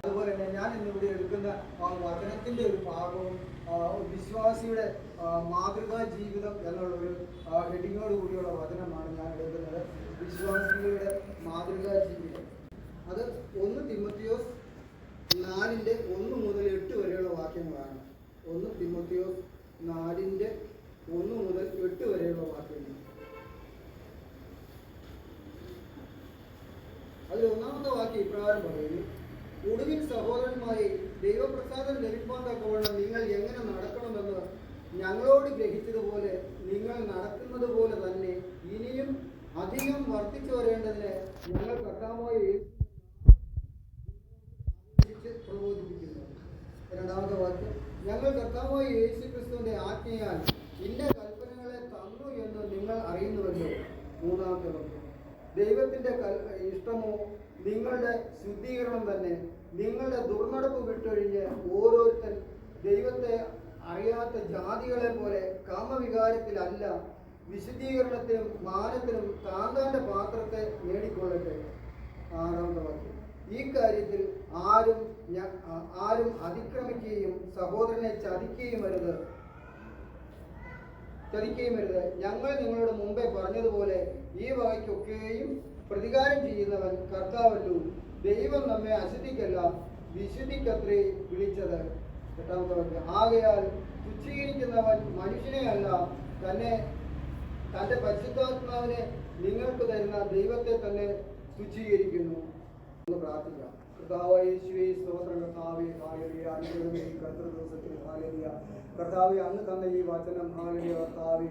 അതുപോലെ തന്നെ ഞാൻ ഇന്നിവിടെ എടുക്കുന്ന വചനത്തിൻ്റെ ഒരു ഭാഗവും വിശ്വാസിയുടെ മാതൃകാ ജീവിതം എന്നുള്ളൊരു ഹെഡിങ്ങോട് കൂടിയുള്ള വചനമാണ് ഞാൻ എടുക്കുന്നത്. വിശ്വാസിയുടെ മാതൃകാ ജീവിതം, അത് 1 തിമോത്തിയോസ് 4:1 മുതൽ 8 വരെയുള്ള വാക്യങ്ങളാണ്. 1 തിമോത്തിയോസ് 4:1 മുതൽ 8 വരെയുള്ള വാക്യങ്ങൾ. അതിൽ ഒന്നാമത്തെ വാക്യം ഇപ്രകാരം പറയുന്നു: ഒടുവിൽ സഹോദരന്മാരെ, ദൈവപ്രസാദം ലഭിക്കാൻ തക്കവണ്ണം നിങ്ങൾ എങ്ങനെ നടക്കണമെന്ന് ഞങ്ങളോട് ഗ്രഹിച്ചതുപോലെ നിങ്ങൾ നടക്കുന്നത് പോലെ തന്നെ ഇനിയും അധികം വർദ്ധിച്ചു വരേണ്ടതിന് ഞങ്ങൾ കർത്താവായി പ്രബോധിപ്പിക്കുന്നു. രണ്ടാമത്തെ വാക്യം: ഞങ്ങൾ കർത്താവായ യേശുക്രിസ്തുവിന്റെ ആജ്ഞയാൽ ഇന്ന കൽപ്പനകളെ തന്നു എന്ന് നിങ്ങൾ അറിയുന്നുവല്ലോ. മൂന്നാമത്തെ വാക്യം: ദൈവത്തിന്റെ ഇഷ്ടമോ നിങ്ങളുടെ ശുദ്ധീകരണം തന്നെ. നിങ്ങളുടെ ദുർനടപ്പ് വിട്ടൊഴിഞ്ഞ് ഓരോരുത്തൻ ദൈവത്തെ അറിയാത്ത ജാതികളെ പോലെ കാമവികാരത്തിലല്ല, വിശുദ്ധീകരണത്തിനും മാനത്തിനും താന്താന്റെ പാത്രത്തെ നേടിക്കൊള്ളട്ടെ. ആറാമത്തെ വാക്യം: ഈ കാര്യത്തിൽ ആരും അതിക്രമിക്കുകയും സഹോദരനെ ചതിക്കുകയും അരുത്. ഞങ്ങൾ നിങ്ങളുടെ മുമ്പേ പറഞ്ഞതുപോലെ ഈ വകയ്ക്കൊക്കെയും പ്രതികാരം ചെയ്യുന്നവൻ കർത്താവല്ലോ. ദൈവം നമ്മെ അശുദ്ധിക്കല്ല, വിശുദ്ധിക്കത്രേ വിളിച്ചത്. എട്ടാമത്തെ വാക്യം: ആകയാൽ തുച്ഛീകരിക്കുന്നവൻ മനുഷ്യനെ അല്ല, തന്റെ പരിശുദ്ധാത്മാവിനെ നിങ്ങൾക്ക് തരുന്ന ദൈവത്തെ തന്നെ തുച്ഛീകരിക്കുന്നു. പ്രാർത്ഥിക്കാം. കർത്താവായ യേശുവേ, സ്തോത്രം. കർത്താവേ, ഹല്ലേലൂയ. അനുഗ്രഹമേ കർത്തൃ ദിവസത്തിൽ ഹല്ലേലൂയ. കർത്താവേ, അങ്ങ് തന്ന ഈ വചനം ഹല്ലേലൂയ. കർത്താവേ,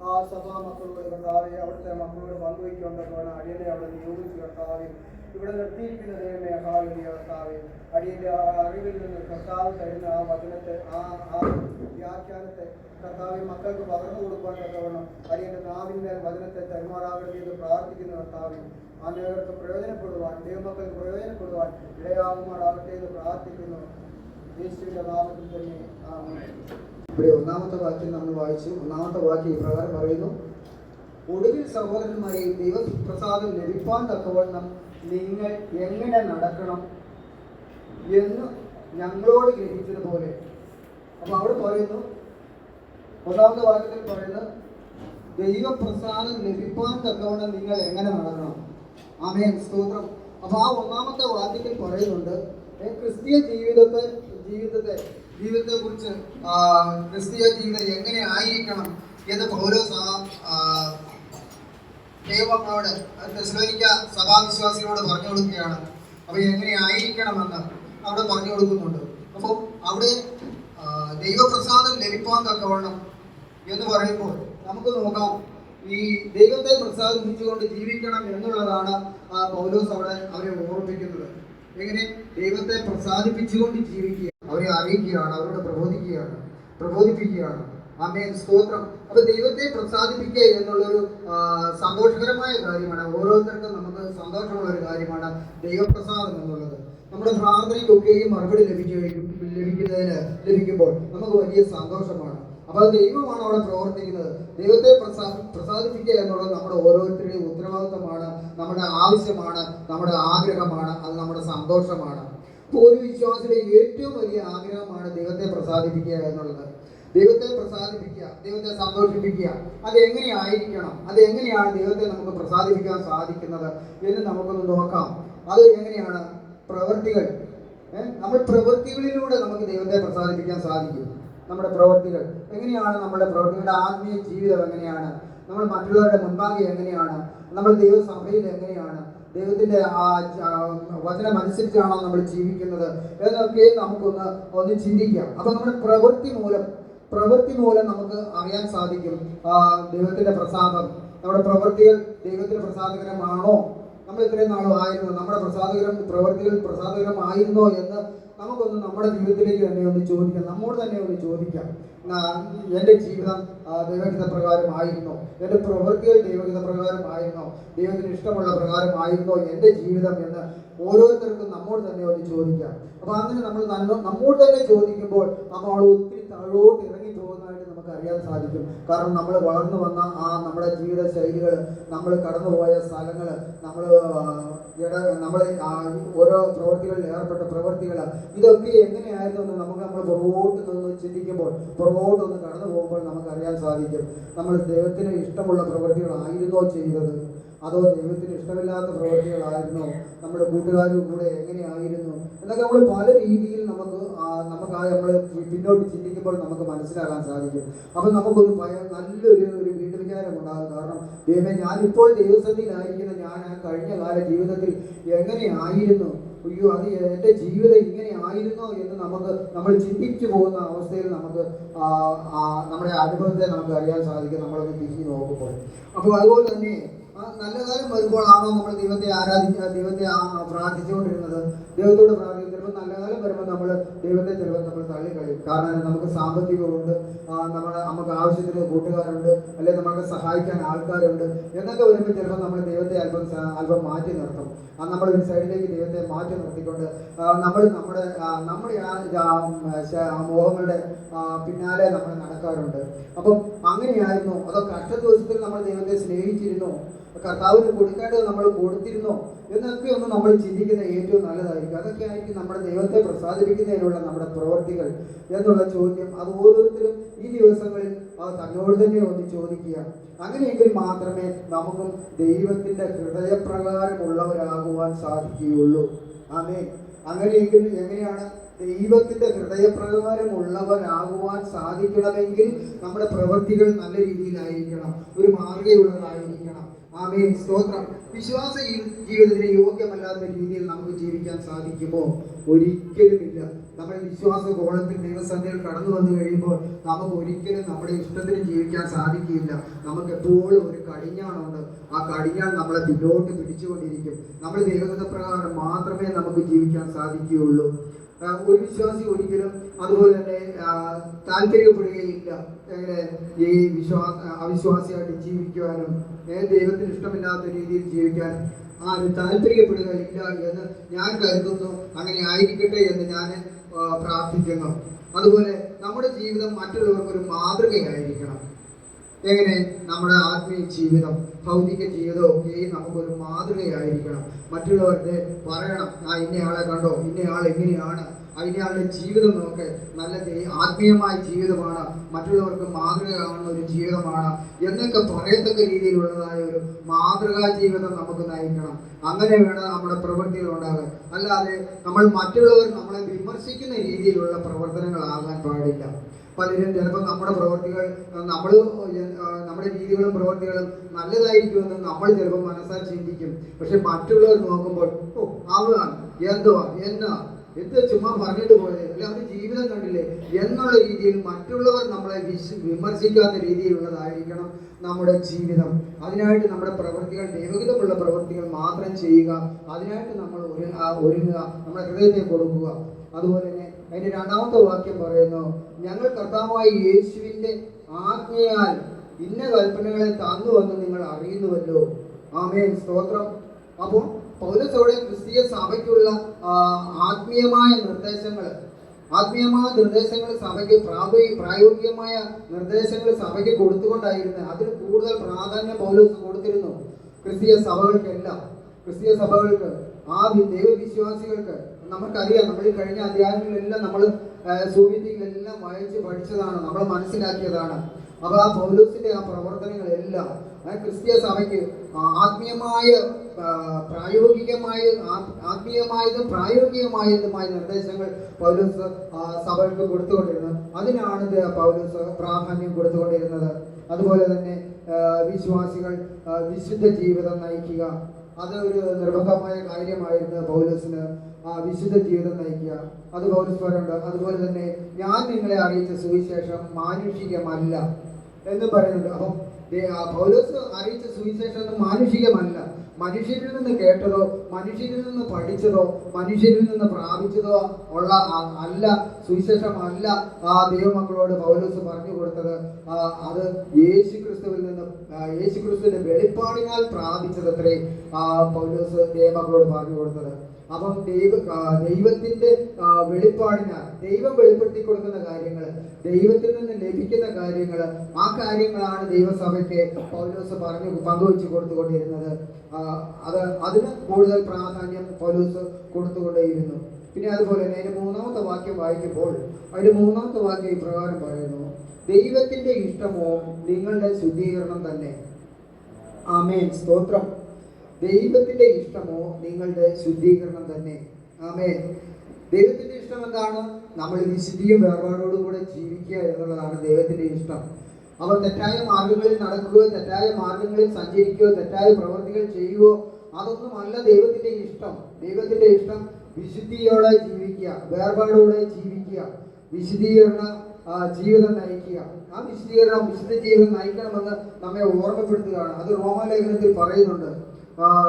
ആ സഭാ മക്കളോട് കർത്താവേ, അവിടുത്തെ മക്കളോട് പങ്കുവയ്ക്കൊണ്ടപ്പോഴാണ് അടിയനെ അവിടെ നിയോഗിച്ചു. കർത്താവേ, ഇവിടെ നിർത്തിയിരിക്കുന്ന ദൈവമേ ഹല്ലേലൂയ. കർത്താവേ, അടിയന്റെ അറിവിൽ നിന്ന് കർത്താവ് തരുന്ന ആ വചനത്തെ, ആ വ്യാഖ്യാനത്തെ കർത്താവെ മക്കൾക്ക് പകർന്നു കൊടുക്കാൻ തക്കവണ്ണം അടിയന്റെ നാവിന്മേൽ വചനത്തെ കൈമാറാകട്ടെ എന്ന് പ്രാർത്ഥിക്കുന്നു. കർത്താവെ, അനേകർക്ക് പ്രയോജനപ്പെടുവാൻ, ദൈവമക്കൾക്ക് പ്രയോജനപ്പെടുവാൻ ഇടയാകുമാറാകട്ടെ എന്ന് പ്രാർത്ഥിക്കുന്നു. യേശുവിന്റെ നാമത്തിൽ തന്നെ ആമേൻ. ഇവിടെ ഒന്നാമത്തെ വാക്യം നമ്മൾ വായിച്ചു. ഒന്നാമത്തെ വാക്യം ഇപ്രകാരം പറയുന്നു: ഒടുവിൽ സഹോദരന്മാരെ, ദൈവപ്രസാദം ലഭിക്കാൻ തക്കവണ്ണം നിങ്ങൾ എങ്ങനെ നടക്കണം എന്ന് ഞങ്ങളോട് ഗ്രഹിച്ചതുപോലെ. അപ്പൊ അവിടെ പറയുന്നു, ഒന്നാമത്തെ വാക്യത്തിൽ പറയുന്നത് ദൈവപ്രസാദം ലഭിക്കാൻ തക്കവണ്ണം നിങ്ങൾ എങ്ങനെ നടക്കണം. ആമേൻ, സ്തോത്രം. അപ്പൊ ആ ഒന്നാമത്തെ വാക്യത്തിൽ പറയുന്നുണ്ട് ക്രിസ്തീയ ജീവിതത്തെ കുറിച്ച്, ക്രിസ്തീയ ജീവിതം എങ്ങനെ ആയിരിക്കണം എന്ന് പൗലോസ് ദൈവമക്കളോട്, തെസ്സലോനിക്ക സഭാവിശ്വാസികളോട് പറഞ്ഞു കൊടുക്കുകയാണ്. അപ്പൊ എങ്ങനെ ആയിരിക്കണമെന്ന് അവിടെ പറഞ്ഞു കൊടുക്കുന്നുണ്ട്. അപ്പോൾ അവിടെ ദൈവപ്രസാദം ലഭിക്കാൻ തക്കവണ്ണം എന്ന് പറയുമ്പോൾ നമുക്ക് നോക്കാം, ഈ ദൈവത്തെ പ്രസാദിപ്പിച്ചുകൊണ്ട് ജീവിക്കണം എന്നുള്ളതാണ് പൗലോസ് അവരെ ഓർമ്മിപ്പിക്കുന്നത്. എങ്ങനെ ദൈവത്തെ പ്രസാദിപ്പിച്ചുകൊണ്ട് ജീവിക്കുക, അവരെ അറിയിക്കുകയാണ്, അവരോട് പ്രബോധിപ്പിക്കുകയാണ്. ആമേൻ, സ്തോത്രം. അപ്പൊ ദൈവത്തെ പ്രസാദിപ്പിക്കുക എന്നുള്ളൊരു സന്തോഷകരമായ കാര്യമാണ്. ഓരോരുത്തർക്കും നമുക്ക് സന്തോഷമുള്ള ഒരു കാര്യമാണ് ദൈവപ്രസാദം എന്നുള്ളത്. നമ്മുടെ പ്രാർത്ഥനയ്ക്കൊക്കെയും മറുപടി ലഭിക്കുമ്പോൾ നമുക്ക് വലിയ സന്തോഷമാണ്. അപ്പൊ അത് ദൈവമാണ് അവിടെ പ്രവർത്തിക്കുന്നത്. ദൈവത്തെ പ്രസാദിപ്പിക്കുക എന്നുള്ളത് നമ്മുടെ ഓരോരുത്തരുടെയും ഉത്തരവാദിത്തമാണ്, നമ്മുടെ ആവശ്യമാണ്, നമ്മുടെ ആഗ്രഹമാണ്, അത് നമ്മുടെ സന്തോഷമാണ്. അപ്പോൾ ഒരു വിശ്വാസിയുടെ ഏറ്റവും വലിയ ആഗ്രഹമാണ് ദൈവത്തെ പ്രസാദിപ്പിക്കുക എന്നുള്ളത്. ദൈവത്തെ പ്രസാദിപ്പിക്കുക, ദൈവത്തെ സന്തോഷിപ്പിക്കുക, അത് എങ്ങനെയായിരിക്കണം, അത് എങ്ങനെയാണ് ദൈവത്തെ നമുക്ക് പ്രസാദിപ്പിക്കാൻ സാധിക്കുന്നത് എന്ന് നമുക്കൊന്ന് നോക്കാം. അത് എങ്ങനെയാണ്? പ്രവൃത്തികൾ. നമ്മുടെ പ്രവൃത്തികളിലൂടെ നമുക്ക് ദൈവത്തെ പ്രസാദിപ്പിക്കാൻ സാധിക്കും. നമ്മുടെ പ്രവൃത്തികൾ എങ്ങനെയാണ്? നമ്മുടെ പ്രവൃത്തികളുടെ ആത്മീയ ജീവിതം എങ്ങനെയാണ്? നമ്മൾ മറ്റുള്ളവരുടെ മുൻപാകെ എങ്ങനെയാണ്? നമ്മൾ ദൈവസഭയിൽ എങ്ങനെയാണ്? ദൈവത്തിന്റെ വചനം അനുസരിച്ചാണോ നമ്മൾ ജീവിക്കുന്നത് എന്നൊക്കെ നമുക്കൊന്ന് ചിന്തിക്കാം. അപ്പൊ നമ്മുടെ പ്രവൃത്തി മൂലം നമുക്ക് അറിയാൻ സാധിക്കും ദൈവത്തിന്റെ പ്രസാദം. നമ്മുടെ പ്രവൃത്തികൾ ദൈവത്തിന് പ്രസാദകരമാണോ? നമ്മൾ ഇത്രയും നാളും ആയിരുന്നു നമ്മുടെ പ്രവൃത്തികൾ പ്രസാദകരമായിരുന്നോ എന്ന് നമുക്കൊന്ന് നമ്മുടെ ജീവിതത്തിലേക്ക് തന്നെ ഒന്ന് ചോദിക്കാം, നമ്മോട് തന്നെ ഒന്ന് ചോദിക്കാം. എൻ്റെ ജീവിതം ദൈവഹിത പ്രകാരമായിരുന്നോ? എൻ്റെ പ്രവൃത്തികൾ ദൈവഹിത പ്രകാരമായിരുന്നോ? ദൈവത്തിന് ഇഷ്ടമുള്ള പ്രകാരമായിരുന്നോ എൻ്റെ ജീവിതം എന്ന് ഓരോരുത്തർക്കും നമ്മോട് തന്നെ ഒന്ന് ചോദിക്കാം. അപ്പൊ അങ്ങനെ നമ്മൾ നമ്മോട് തന്നെ ചോദിക്കുമ്പോൾ നമ്മൾ ഒത്തിരി താഴോട്ട് ഇറങ്ങി പോകുന്നതായിട്ട് നമുക്ക് അറിയാൻ സാധിക്കും. കാരണം നമ്മൾ വളർന്നു വന്ന നമ്മുടെ ജീവിത ശൈലികൾ, നമ്മൾ കടന്നുപോയ സ്ഥലങ്ങൾ, നമ്മൾ ഓരോ പ്രവൃത്തികളിൽ ഏർപ്പെട്ട പ്രവൃത്തികൾ, ഇതൊക്കെ എങ്ങനെയായിരുന്നു എന്ന് നമ്മൾ പുറകോട്ട് നിന്ന് ചിന്തിക്കുമ്പോൾ, പുറകോട്ടൊന്ന് കടന്നു പോകുമ്പോൾ നമുക്ക് അറിയാൻ സാധിക്കും. നമ്മൾ ദൈവത്തിന് ഇഷ്ടമുള്ള പ്രവൃത്തികളായിരുന്നോ ചെയ്തത്, അതോ ദൈവത്തിന് ഇഷ്ടമില്ലാത്ത പ്രവൃത്തികളായിരുന്നോ, നമ്മുടെ കൂട്ടുകാരും കൂടെ എങ്ങനെയായിരുന്നു എന്നൊക്കെ നമ്മൾ പല രീതിയിൽ നമുക്കായി നമ്മൾ പിന്നോട്ട് ചിന്തിക്കുമ്പോൾ നമുക്ക് മനസ്സിലാക്കാൻ സാധിക്കും. അപ്പം നമുക്കൊരു നല്ലൊരു വീട്ടുവിചാരം ഉണ്ടാകും. കാരണം ദൈവമേ, ഞാനിപ്പോൾ ദൈവസന്നിധിയിലായിരിക്കുന്ന ഞാൻ ആ കഴിഞ്ഞ കാല ജീവിതത്തിൽ എങ്ങനെയായിരുന്നു, അയ്യോ അത് എൻ്റെ ജീവിതം ഇങ്ങനെ ആയിരുന്നോ എന്ന് നമ്മൾ ചിന്തിച്ചു പോകുന്ന അവസ്ഥയിൽ നമുക്ക് നമ്മുടെ അനുഭവത്തെ നമുക്ക് അറിയാൻ സാധിക്കും, നമ്മളൊന്ന് തിരിഞ്ഞു നോക്കുമ്പോൾ. അപ്പോൾ അതുപോലെ തന്നെ നല്ല കാലം വരുമ്പോഴാണോ നമ്മൾ ദൈവത്തെ പ്രാർത്ഥിച്ചുകൊണ്ടിരുന്നത്, ദൈവത്തോട് പ്രാർത്ഥിക്കും. ചിലപ്പോൾ നല്ല കാലം വരുമ്പോൾ നമ്മൾ ദൈവത്തെ നമ്മൾ തള്ളിക്കളയും. കാരണം നമുക്ക് സാമ്പത്തികമുണ്ട്, നമുക്ക് ആവശ്യത്തിന് കൂട്ടുകാരുണ്ട്, അല്ലെങ്കിൽ നമുക്ക് സഹായിക്കാൻ ആൾക്കാരുണ്ട് എന്നൊക്കെ വരുമ്പോൾ ചിലപ്പോൾ നമ്മൾ ദൈവത്തെ അല്പം മാറ്റി നിർത്തും. നമ്മൾ ഒരു സൈഡിലേക്ക് ദൈവത്തെ മാറ്റി നിർത്തിക്കൊണ്ട് നമ്മുടെ മോഹങ്ങളുടെ പിന്നാലെ നമ്മൾ നടക്കാറുണ്ട്. അപ്പം അങ്ങനെയായിരുന്നു, അതോ കഷ്ട ദിവസത്തിൽ നമ്മൾ ദൈവത്തെ സ്നേഹിച്ചിരുന്നോ, കർത്താവിന് കൊടുക്കേണ്ടത് നമ്മൾ കൊടുത്തിരുന്നോ എന്നൊക്കെ ഒന്ന് നമ്മൾ ചിന്തിക്കുന്നത് ഏറ്റവും നല്ലതായിരിക്കും. അതൊക്കെ ആയിരിക്കും നമ്മുടെ ദൈവത്തെ പ്രസാദിപ്പിക്കുന്നതിനുള്ള നമ്മുടെ പ്രവർത്തികൾ എന്നുള്ള ചോദ്യം. അത് ഓരോരുത്തരും ഈ ദിവസങ്ങളിൽ തന്നോട് തന്നെ ഒന്ന് ചോദിക്കുക. അങ്ങനെയെങ്കിൽ മാത്രമേ നമുക്കും ദൈവത്തിന്റെ ഹൃദയപ്രകാരമുള്ളവരാകുവാൻ സാധിക്കുകയുള്ളൂ. ആമേൻ. അങ്ങനെയെങ്കിൽ എങ്ങനെയാണ് ദൈവത്തിന്റെ ഹൃദയപ്രകാരമുള്ളവരാകുവാൻ സാധിക്കണമെങ്കിൽ നമ്മുടെ പ്രവൃത്തികൾ നല്ല രീതിയിലായിരിക്കണം, ഒരു മാതൃകയുള്ളതായിരിക്കണം. ആമേൻ, സ്തോത്രം. വിശ്വാസ ജീവിതത്തിന് യോഗ്യമല്ലാത്ത രീതിയിൽ നമുക്ക് ജീവിക്കാൻ സാധിക്കുമോ? ഒരിക്കലുമില്ല. നമ്മൾ വിശ്വാസ കോളത്തിൽ ദൈവസന്നിധിയിൽ കടന്നു വന്നു കഴിയുമ്പോൾ നമുക്ക് ഒരിക്കലും നമ്മുടെ ഇഷ്ടത്തിന് ജീവിക്കാൻ സാധിക്കില്ല. നമുക്ക് എപ്പോഴും ഒരു കടിഞ്ഞാണുണ്ട്. ആ കടിഞ്ഞാൺ നമ്മളെ പിന്നോട്ട് പിടിച്ചുകൊണ്ടിരിക്കും. നമ്മൾ ദൈവത്തിന്റെ പ്രകാരം മാത്രമേ നമുക്ക് ജീവിക്കാൻ സാധിക്കുകയുള്ളൂ. ഒരു വിശ്വാസി ഒരിക്കലും അതുപോലെ തന്നെ താല്പര്യപ്പെടുകയില്ല ഈ അവിശ്വാസിയായിട്ട് ജീവിക്കുവാനും ദൈവത്തിന് ഇഷ്ടമില്ലാത്ത രീതിയിൽ ജീവിക്കാനും ആരും താല്പര്യപ്പെടുകയില്ല എന്ന് ഞാൻ കരുതുന്നു. അങ്ങനെ ആയിരിക്കട്ടെ എന്ന് ഞാൻ പ്രാർത്ഥിക്കുന്നു. അതുപോലെ നമ്മുടെ ജീവിതം മറ്റുള്ളവർക്കൊരു മാതൃകയായിരിക്കണം. എങ്ങനെ? നമ്മുടെ ആത്മീയ ജീവിതം, ഭൗതിക ജീവിതം ഒക്കെയും നമുക്കൊരു മാതൃകയായിരിക്കണം. മറ്റുള്ളവർക്ക് പറയണം, ഇന്നയാളെ കണ്ടോ, ഇന്നയാൾ എങ്ങനെയാണ്, ഇന്നയാളുടെ ജീവിതം നോക്ക്, നല്ല ആത്മീയമായ ജീവിതമാണ്, മറ്റുള്ളവർക്ക് മാതൃകയാകുന്ന ഒരു ജീവിതമാണ് എന്നൊക്കെ പറയത്തക്ക രീതിയിലുള്ളതായ ഒരു മാതൃകാ ജീവിതം നമുക്ക് നയിക്കണം. അങ്ങനെ വേണം നമ്മുടെ പ്രവൃത്തികൾ ഉണ്ടാകാൻ. അല്ലാതെ നമ്മൾ മറ്റുള്ളവർ നമ്മളെ വിമർശിക്കുന്ന രീതിയിലുള്ള പ്രവർത്തനങ്ങളാകാൻ പാടില്ല. പലരും ചിലപ്പോൾ നമ്മുടെ പ്രവൃത്തികൾ നമ്മുടെ രീതികളും പ്രവൃത്തികളും നല്ലതായിരിക്കുമെന്ന് നമ്മൾ ചിലപ്പോൾ മനസ്സാൽ ചിന്തിക്കും. പക്ഷെ മറ്റുള്ളവർ നോക്കുമ്പോൾ എന്ത് ചുമ്മാ പറഞ്ഞിട്ട് പോയത്, എല്ലാവരും ജീവിതം കണ്ടില്ലേ എന്നുള്ള രീതിയിൽ മറ്റുള്ളവർ നമ്മളെ വിമർശിക്കാത്ത രീതിയിലുള്ളതായിരിക്കണം നമ്മുടെ ജീവിതം. അതിനായിട്ട് നമ്മുടെ പ്രവൃത്തികൾ ദൈവഹിതമുള്ള പ്രവൃത്തികൾ മാത്രം ചെയ്യുക. അതിനായിട്ട് നമ്മൾ ഒരുങ്ങുക, നമ്മുടെ ഹൃദയത്തെ കൊടുക്കുക. അതുപോലെ തന്നെ അതിന്റെ രണ്ടാമത്തെ വാക്യം പറയുന്നു, ഞങ്ങൾ കർത്താവായ യേശുവിന്റെ ആജ്ഞയാൽ ഇന്ന കൽപ്പനകളെ തന്നുവെന്ന് നിങ്ങൾ അറിയുന്നുവല്ലോ. ആമേൻ, സ്തോത്രം. അപ്പോൾ പൗലോസോടെ ക്രിസ്തീയ സഭയ്ക്കുള്ള ആത്മീയമായ നിർദ്ദേശങ്ങൾ സഭയ്ക്ക് പ്രായോഗികമായ നിർദ്ദേശങ്ങൾ സഭയ്ക്ക് കൊടുത്തുകൊണ്ടായിരുന്നു. അതിന് കൂടുതൽ പ്രാധാന്യം പൗലോസ് കൊടുത്തിരുന്നു. ക്രിസ്തീയ സഭകൾക്ക് ദൈവവിശ്വാസികൾക്ക് നമുക്കറിയാം. നമ്മൾ കഴിഞ്ഞ അധ്യായങ്ങളിലെല്ലാം നമ്മൾ സൂവിധികളെല്ലാം വായിച്ച് പഠിച്ചതാണ്, നമ്മൾ മനസ്സിലാക്കിയതാണ്. അപ്പോൾ ആ പൗലോസിന്റെ ആ പ്രവർത്തനങ്ങളെല്ലാം ക്രിസ്തീയ സഭയ്ക്ക് ആത്മീയമായതും പ്രായോഗികമായതുമായ നിർദ്ദേശങ്ങൾ പൗലോസ് സഭകൾക്ക് കൊടുത്തുകൊണ്ടിരുന്നു. അതിനാണ് പൗലോസ് പ്രാധാന്യം കൊടുത്തുകൊണ്ടിരുന്നത്. അതുപോലെ തന്നെ വിശ്വാസികൾ വിശുദ്ധ ജീവിതം നയിക്കുക, അത് ഒരു നിർബന്ധമായ കാര്യമായിരുന്നു പൗലോസിന്. വിശുദ്ധ ജീവിതം നയിക്കുക, അത് പൗലോസ് പറയുന്നുണ്ട്. അതുപോലെ തന്നെ ഞാൻ നിങ്ങളെ അറിയിച്ച സുവിശേഷം മാനുഷികമല്ല എന്ന് പറയുന്നുണ്ട്. അപ്പം പൗലോസ് അറിയിച്ച സുവിശേഷം മാനുഷികമല്ല. മനുഷ്യരിൽ നിന്ന് കേട്ടതോ മനുഷ്യരിൽ നിന്ന് പഠിച്ചതോ മനുഷ്യരിൽ നിന്ന് പ്രാപിച്ചതോ ഉള്ള അല്ല സുവിശേഷമല്ല ആ ദൈവമക്കളോട് പൗലോസ് പറഞ്ഞു കൊടുത്തത്. അത് യേശുക്രിസ്തുവിൽ നിന്ന് യേശുക്രിസ്തുവിന്റെ വെളിപ്പാടിനാൽ പ്രാപിച്ചതത്രേ പൗലോസ് ദൈവമക്കളോട് പറഞ്ഞു കൊടുത്തത്. അപ്പം ദൈവത്തിന്റെ വെളിപ്പാടിനാൽ ദൈവം വെളിപ്പെടുത്തി കൊടുക്കുന്ന കാര്യങ്ങൾ, ദൈവത്തിൽ നിന്ന് ലഭിക്കുന്ന കാര്യങ്ങൾ, ആ കാര്യങ്ങളാണ് ദൈവസഭയ്ക്ക് പൗലോസ് പങ്കുവെച്ച് കൊടുത്തുകൊണ്ടിരുന്നത്. അതിന് കൂടുതൽ പ്രാധാന്യം പൗലോസ് കൊടുത്തുകൊണ്ടേയിരുന്നു. പിന്നെ അതുപോലെ തന്നെ അതിന്റെ 3-ാമത്തെ വാക്യം വായിക്കുമ്പോൾ അതിന്റെ 3-ാമത്തെ വാക്യം ഇപ്രകാരം പറയുന്നു: ദൈവത്തിന്റെ ഇഷ്ടമോ നിങ്ങളുടെ ശുദ്ധീകരണം തന്നെ. ആമേൻ, സ്തോത്രം. ദൈവത്തിന്റെ ഇഷ്ടമോ നിങ്ങളുടെ ശുദ്ധീകരണം തന്നെ. ആമേൻ. ദൈവത്തിന്റെ ഇഷ്ടം എന്താണ്? നമ്മൾ വിശുദ്ധിയും വേർപാടോടും കൂടെ ജീവിക്കുക എന്നുള്ളതാണ് ദൈവത്തിന്റെ ഇഷ്ടം. അവർ തെറ്റായ മാർഗങ്ങളിൽ നടക്കുകയോ തെറ്റായ മാർഗങ്ങളിൽ സഞ്ചരിക്കുകയോ തെറ്റായ പ്രവൃത്തികൾ ചെയ്യുകയോ അതൊന്നുമല്ല ദൈവത്തിന്റെ ഇഷ്ടം. ദൈവത്തിന്റെ ഇഷ്ടം വിശുദ്ധിയോടെ ജീവിക്കുക, വേർപാടോടെ ജീവിക്കുക, വിശുദ്ധീകരണ ജീവിതം നയിക്കുക. ആ വിശുദ്ധ ജീവിതം നയിക്കണമെന്ന് നമ്മെ ഓർമ്മപ്പെടുത്തുകയാണ്. അത് റോമാലേഖനത്തിൽ പറയുന്നുണ്ട്.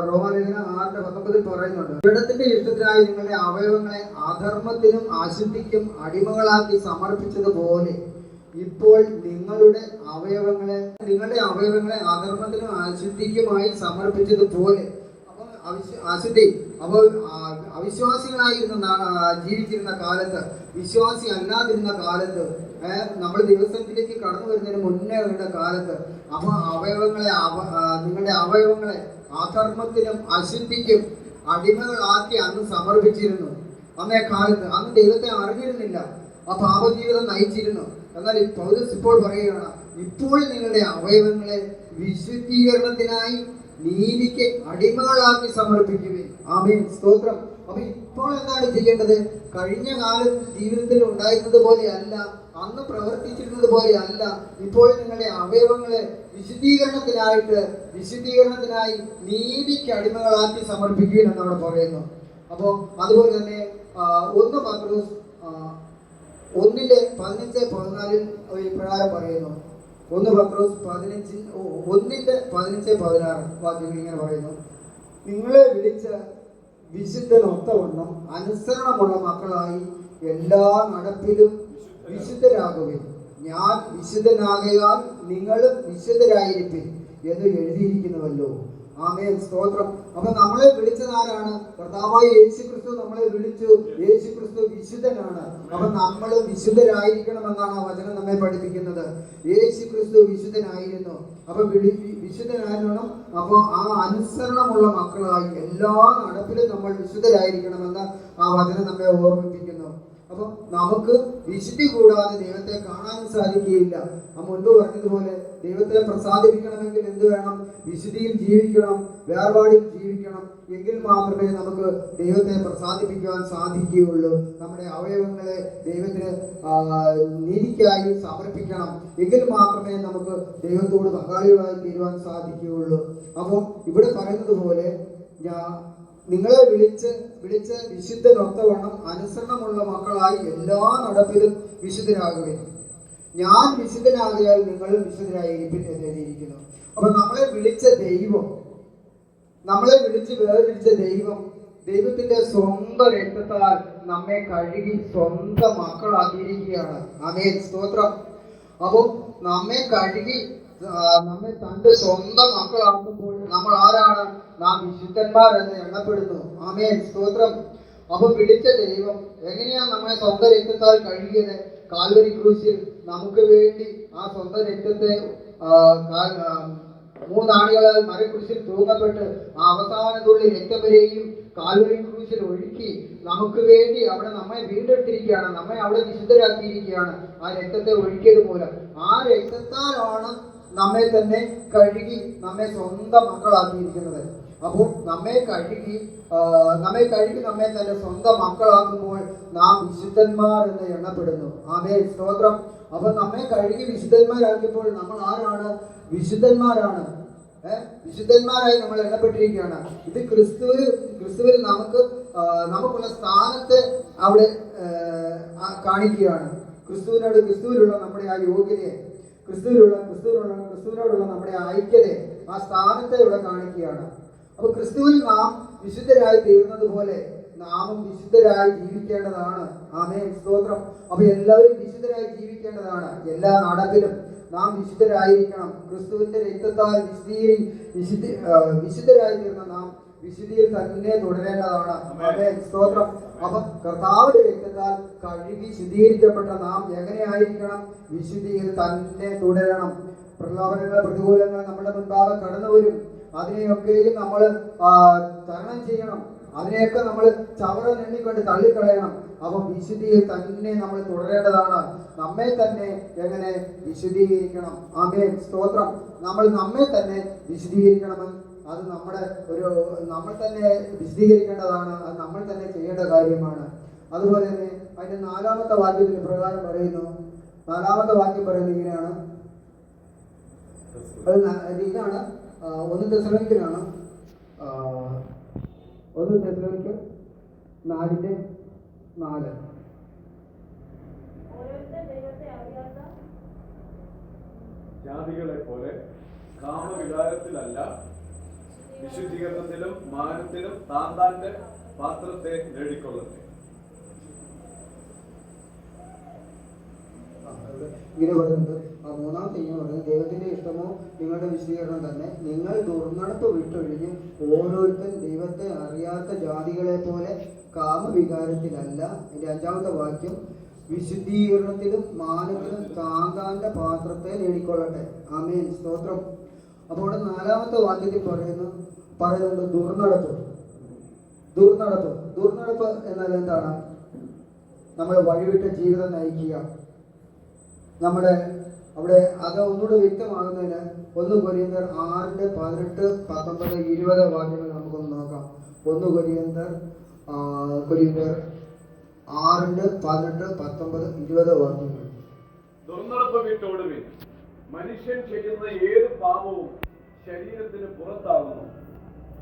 റോമാലേഖനം 6:19 പറയുന്നുണ്ട്: ദൈവത്തിന്റെ ഇഷ്ടത്തിനായി നിങ്ങളുടെ അവയവങ്ങളെ അധർമ്മത്തിനും അശുദ്ധിക്കും അടിമകളാക്കി സമർപ്പിച്ചതുപോലെ ഇപ്പോൾ നിങ്ങളുടെ അവയവങ്ങളെ അധർമ്മത്തിനും അശുദ്ധിക്കുമായി സമർപ്പിച്ചതുപോലെ. അപ്പം അവിശ്വാസികളായിരുന്ന ജീവിച്ചിരുന്ന കാലത്ത്, വിശ്വാസി അല്ലാതിരുന്ന കാലത്ത്, നമ്മൾ ദിവസത്തിലേക്ക് കടന്നു വരുന്നതിന് മുന്നേ ഉള്ള കാലത്ത്, അപ്പൊ നിങ്ങളുടെ അവയവങ്ങളെ അധർമ്മത്തിനും അശുദ്ധിക്കും അടിമകളാക്കി അന്ന് സമർപ്പിച്ചിരുന്നു. അന്നേ കാലത്ത് അന്ന് ദൈവത്തെ അറിഞ്ഞിരുന്നില്ല, ആ പാപജീവിതം നയിച്ചിരുന്നു. എന്നാൽ പൗലോസ് ഇപ്പോൾ പറയുകയാണ്, ഇപ്പോൾ നിങ്ങളുടെ അവയവങ്ങളെ വിശുദ്ധീകരണത്തിനായി നീതിക്ക് അടിമകളാക്കി സമർപ്പിക്കുകയും. ആമേൻ, സ്തോത്രം. അപ്പൊ ഇപ്പോൾ എന്താണ് ചെയ്യേണ്ടത്? കഴിഞ്ഞ കാലത്ത് ജീവിതത്തിൽ ഉണ്ടായിരുന്നത് പോലെയല്ല, അന്ന് പ്രവർത്തിച്ചിരുന്നത് പോലെയല്ല. ഇപ്പോൾ നിങ്ങളുടെ അവയവങ്ങളെ വിശുദ്ധീകരണത്തിനായി നീതിക്ക് അടിമകളാക്കി സമർപ്പിക്കുകയും എന്നവിടെ പറയുന്നു. അപ്പോൾ അതുപോലെ തന്നെ 1 പത്രോസ് 1:15-14 ഇപ്രകാരം പറയുന്നു. 1 പത്രോസ് 1:15-16 വാക്യങ്ങൾ ഇങ്ങനെ പറയുന്നു: നിങ്ങളെ വിളിച്ച വിശുദ്ധനൊത്തവണ്ണം അനുസരണമുള്ള മക്കളായി എല്ലാ നടപ്പിലും വിശുദ്ധരാകുവിൻ. ഞാൻ വിശുദ്ധനാകയാൽ നിങ്ങളും വിശുദ്ധരായിരിപ്പിൻ എന്ന് എഴുതിയിരിക്കുന്നുവല്ലോ. ആമേൻ, സ്തോത്രം. അപ്പൊ നമ്മളെ വിളിച്ചത് ആരാണ്? കർത്താവായ യേശുക്രിസ്തു നമ്മളെ വിളിച്ചു. യേശുക്രിസ്തു വിശുദ്ധനാണ്. അപ്പൊ നമ്മൾ വിശുദ്ധരായിരിക്കണമെന്നാണ് ആ വചനം നമ്മെ പഠിപ്പിക്കുന്നത്. യേശുക്രിസ്തു വിശുദ്ധനായിരുന്നു. അപ്പൊ വിശുദ്ധനായിരുന്നു. അപ്പോൾ ആ അനുസരണമുള്ള മക്കളായി എല്ലാ നടപ്പിലും നമ്മൾ വിശുദ്ധരായിരിക്കണമെന്ന് ആ വചനം നമ്മെ ഓർമ്മിപ്പിക്കുന്നു. അപ്പൊ നമുക്ക് വിശുദ്ധി കൂടാതെ ദൈവത്തെ കാണാനും സാധിക്കുകയില്ല. ആ മുൻപ് പറഞ്ഞതുപോലെ ദൈവത്തെ പ്രസാദിപ്പിക്കണമെങ്കിൽ എന്ത് വേണം? വിശുദ്ധിയിൽ ജീവിക്കണം, വേർപാടിൽ ജീവിക്കണം. എങ്കിൽ മാത്രമേ നമുക്ക് ദൈവത്തെ പ്രസാദിപ്പിക്കുവാൻ സാധിക്കുകയുള്ളൂ. നമ്മുടെ അവയവങ്ങളെ ദൈവത്തിന് നീതിക്കായി സമർപ്പിക്കണം. എങ്കിൽ മാത്രമേ നമുക്ക് ദൈവത്തോട് പങ്കാളികളായി തീരുവാൻ സാധിക്കുകയുള്ളൂ. അപ്പോൾ ഇവിടെ പറയുന്നത് പോലെ നിങ്ങളെ വിളിച്ച് വിശുദ്ധനൊത്തവണ്ണം അനുസരണമുള്ള മക്കളായി എല്ലാ നടപ്പിലും വിശുദ്ധരാകുവിൻ. ഞാൻ വിശുദ്ധനാകിയാൽ നിങ്ങളും വിശുദ്ധരായിരിക്കും എന്ന് എഴുതിയിരിക്കുന്നു. അപ്പൊ നമ്മളെ വിളിച്ച് വേർതിരിച്ച ദൈവത്തിന്റെ സ്വന്തം രക്തത്താൽ നമ്മെ കഴുകി സ്വന്തം മക്കളാക്കിയിരിക്കുകയാണ്. ആമേൻ, സ്തോത്രം. അപ്പൊ നമ്മെ കഴുകി നമ്മെ തന്റെ സ്വന്തം മക്കളാക്കുമ്പോൾ നമ്മൾ ആരാണ്? നാം വിശുദ്ധന്മാർ എന്ന് എണ്ണപ്പെടുന്നു. ആമേൻ, സ്തോത്രം. അപ്പൊ വിളിച്ച ദൈവം എങ്ങനെയാണ് നമ്മളെ സ്വന്തം രക്തത്താൽ കഴുകിയത്? കാൽവരി ക്രൂശിൽ നമുക്ക് വേണ്ടി ആ സ്വന്തം രക്തത്തെ 3 ആണികളാൽ മരക്കുരിശിൽ തൂങ്ങപ്പെട്ട് ആ അവസാന തുള്ളി രക്തം വരെയും കാൽവരി ക്രൂശിൽ ഒഴുക്കി നമുക്ക് വേണ്ടി അവിടെ നമ്മെ വീണ്ടെടുത്തിരിക്കുകയാണ്. നമ്മെ അവിടെ വിശുദ്ധരാക്കിയിരിക്കുകയാണ് ആ രക്തത്തെ ഒഴുക്കിയത് മൂലം. ആ രക്തത്താലാണ് നമ്മെ തന്നെ കഴുകി നമ്മെ സ്വന്തം മക്കളാക്കിയിരിക്കുന്നത്. അപ്പോൾ നമ്മെ കഴുകി നമ്മെ തന്നെ സ്വന്തം മക്കളാക്കുമ്പോൾ നാം വിശുദ്ധന്മാർ എന്ന് എണ്ണപ്പെടുന്നു. ആമേൻ, സ്തോത്രം. അപ്പൊ നമ്മെ കഴുകി വിശുദ്ധന്മാരാക്കിയപ്പോൾ നമ്മൾ ആരാണ്? വിശുദ്ധന്മാരാണ്. വിശുദ്ധന്മാരായി നമ്മൾ എണ്ണപ്പെട്ടിരിക്കുകയാണ്. ഇത് ക്രിസ്തുവിൽ നമുക്കുള്ള സ്ഥാനത്തെ അവിടെ കാണിക്കുകയാണ്. ക്രിസ്തുവിലുള്ള നമ്മുടെ ആ യോഗ്യതയെ, ക്രിസ്തുവിനോടുള്ള നമ്മുടെ ഐക്യതയെ, ആ സ്ഥാനത്തെ ഇവിടെ കാണിക്കുകയാണ്. അപ്പൊ ക്രിസ്തുവിൽ നാം വിശുദ്ധരായി തീർന്നത് പോലെ നാമും വിശുദ്ധരായി ജീവിക്കേണ്ടതാണ്. ആമേൻ, സ്തോത്രം. അപ്പൊ എല്ലാവരും വിശുദ്ധരായി ജീവിക്കേണ്ടതാണ്. എല്ലാ നടപ്പിലും നാം വിശുദ്ധരായിരിക്കണം. ക്രിസ്തുവിന്റെ രക്തത്താൽ വിശുദ്ധരായി തീർന്ന നാം വിശുദ്ധിയിൽ തന്നെ തുടരേണ്ടതാണ്. ആമേൻ, സ്തോത്രം. അപ്പൊ കർത്താവിന്റെ രക്തത്താൽ കഴുകി ശുദ്ധീകരിക്കപ്പെട്ട നാം എങ്ങനെയായിരിക്കണം? വിശുദ്ധിയിൽ തന്നെ തുടരണം. പ്രലോഭനങ്ങൾ, പ്രതികൂലങ്ങൾ നമ്മുടെ മുൻപാകെ കടന്നു വരും. അതിനെയൊക്കെയും നമ്മൾ തരണം ചെയ്യണം. അതിനെയൊക്കെ നമ്മൾ ചവറ നെണ്ണിക്കൊണ്ട് തള്ളിക്കളയണം. അപ്പം വിശുദ്ധിയിൽ തന്നെ നമ്മൾ തുടരേണ്ടതാണ്. നമ്മെ തന്നെ എങ്ങനെ വിശുദ്ധീകരിക്കണം? ആമേൻ, സ്തോത്രം. നമ്മൾ നമ്മെ തന്നെ വിശുദ്ധീകരിക്കണമെന്ന് അത് നമ്മൾ തന്നെ വിശദീകരിക്കേണ്ടതാണ്. അത് നമ്മൾ തന്നെ ചെയ്യേണ്ട കാര്യമാണ്. അതുപോലെ തന്നെ അതിന്റെ 4-ാമത്തെ വാക്യത്തിൽ പ്രകാരം പറയുന്നു. 4-ാമത്തെ വാക്യം പറയുന്നത് ഇങ്ങനെയാണ്. ഇതാണ് 1 തെസ്സലോനിക്കയിലാണ്. 1 തെസ്സലോനിക്കർ 4:4. ജാതികളെ പോലെ കാമവികാരത്തിലല്ല, വിശുദ്ധീകരണത്തിലും മാനത്തിലും താന്താന്റെ പാത്രത്തെ നേടിക്കൊള്ളട്ടെ. ഇങ്ങനെ പറയുന്നത് 3-ാമത്തെ ഇങ്ങനെ പറയുന്നത്, ദൈവത്തിന്റെ ഇഷ്ടമോ നിങ്ങളുടെ വിശദീകരണം തന്നെ. നിങ്ങൾ ദുർനടപ്പ് വിട്ടൊഴിഞ്ഞ് ഓരോരുത്തൻ ദൈവത്തെ അറിയാത്ത ജാതികളെ പോലെ കാമവികാരത്തിലല്ല. എൻ്റെ 5-ാമത്തെ വാക്യം, വിശുദ്ധീകരണത്തിലും മാനത്തിലും താന്താന്റെ പാത്രത്തെ നേടിക്കൊള്ളട്ടെ. ആമേൻ, സ്തോത്രം. അപ്പോൾ 4-ാമത്തെ വാക്യത്തിൽ പറയുന്നുണ്ട് ദുർനടപ്പ്. ദുർനടപ്പ് എന്നാൽ എന്താണ്? നമ്മൾ വഴിവിട്ട ജീവിതം നയിക്കുക. നമ്മുടെ അവിടെ അത് ഒന്നുകൂടെ വ്യക്തമാകുന്നതിന് 1 കൊരിന്ത്യർ 6:18, 19, 20 വാക്യങ്ങൾ നമുക്കൊന്ന് നോക്കാം. 1 കൊരിന്ത്യർ 6:18, 19, 20 വാക്യങ്ങൾ. ദുർനടപ്പ് വിട്ടോടുവിൻ. മനുഷ്യൻ ചെയ്യുന്ന ഏത് പാപവും ശരീരത്തിന് പുറത്താകുന്നു.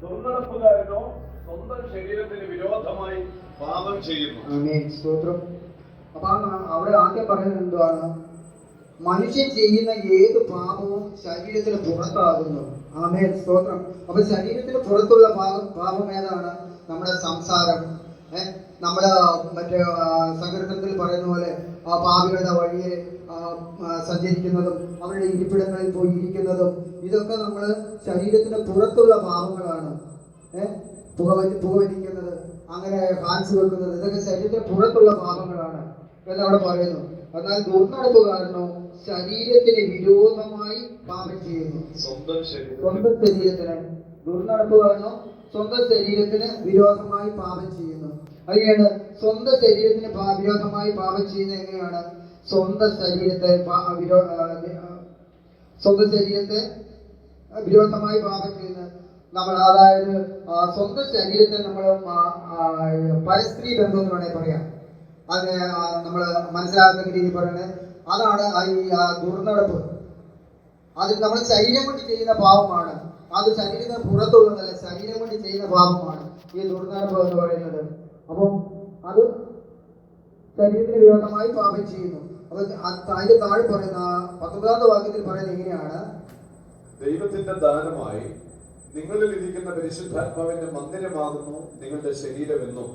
ദുർനടപ്പുകാരനോ സ്വന്തം ശരീരത്തിന് വിരോധമായി പാപം ചെയ്യുന്നു. ആമേൻ, സ്തോത്രം. അപ്പൊ അവിടെ ആദ്യം പറയുന്നത് എന്താണ്? മനുഷ്യൻ ചെയ്യുന്ന ഏത് പാപവും ശരീരത്തിന് പുറത്താകുന്നു. ആമേൻ, സ്തോത്രം. അപ്പൊ ശരീരത്തിന് പുറത്തുള്ള പാപം ഏതാണ്? നമ്മുടെ സംസാരം. നമ്മുടെ മറ്റേ സങ്കീർത്തനത്തിൽ പറയുന്ന പോലെ പാപികളുടെ വഴിയെ സഞ്ചരിക്കുന്നതും അവരുടെ ഇരിപ്പിടങ്ങളിൽ പോയി ഇരിക്കുന്നതും ഇതൊക്കെ നമ്മൾ ശരീരത്തിന് പുറത്തുള്ള പാപങ്ങളാണ്. പുകവലിക്കുന്നത്, അങ്ങനെ ഹാൻസ് വെക്കുന്നത്, ഇതൊക്കെ ശരീരത്തിന് പുറത്തുള്ള പാപങ്ങളാണ് എന്നവിടെ പറയുന്നു. എന്നാൽ ദുർനടപ്പുകാരനോ ശരീരത്തിന് വിരോധമായി പാപം ചെയ്യുന്നു. സ്വന്തം ശരീരത്തിന് ദുർനടപ്പുകാരനോ സ്വന്തം ശരീരത്തിന് വിരോധമായി പാപം ചെയ്യുന്നു. അങ്ങനെയാണ് സ്വന്തം ശരീരത്തിന് വിരോധമായി പാപം ചെയ്യുന്നത്. എങ്ങനെയാണ്? സ്വന്തം ശരീരത്തെ വിരോധമായി പാപം ചെയ്യുന്നത് നമ്മൾ, അതായത് സ്വന്തം ശരീരത്തെ നമ്മൾ പരസ്ത്രീ ബന്ധം എന്ന് വേണമെങ്കിൽ പറയാം. അതിനെ നമ്മൾ മനസ്സിലാക്കുന്ന രീതിയിൽ പറയുന്നത് അതാണ് ഈ ദുർനടപ്പ്. അത് നമ്മൾ ശരീരം കൊണ്ട് ചെയ്യുന്ന പാപമാണ്. അത് ശരീരത്തിന് പുറത്തുള്ളതല്ല, ശരീരം കൊണ്ട് ചെയ്യുന്ന പാപമാണ് ഈ ദുർനടപ്പ് എന്ന് പറയുന്നത്. അപ്പം അത് ശരീരത്തിന് വിരോധമായി പാപം ചെയ്യുന്നു. അപ്പൊ അതിന്റെ താഴെ പറയുന്ന 19-ാമത്തെ വാക്യത്തിൽ പറയുന്നത് എങ്ങനെയാണ്? ദൈവത്തിന്റെ ദാനമായി നിങ്ങളിൽ ഇരിക്കുന്ന പരിശുദ്ധാത്മാവിന്റെ മന്ദിരമാകുന്നു നിങ്ങളുടെ ശരീരമെന്നും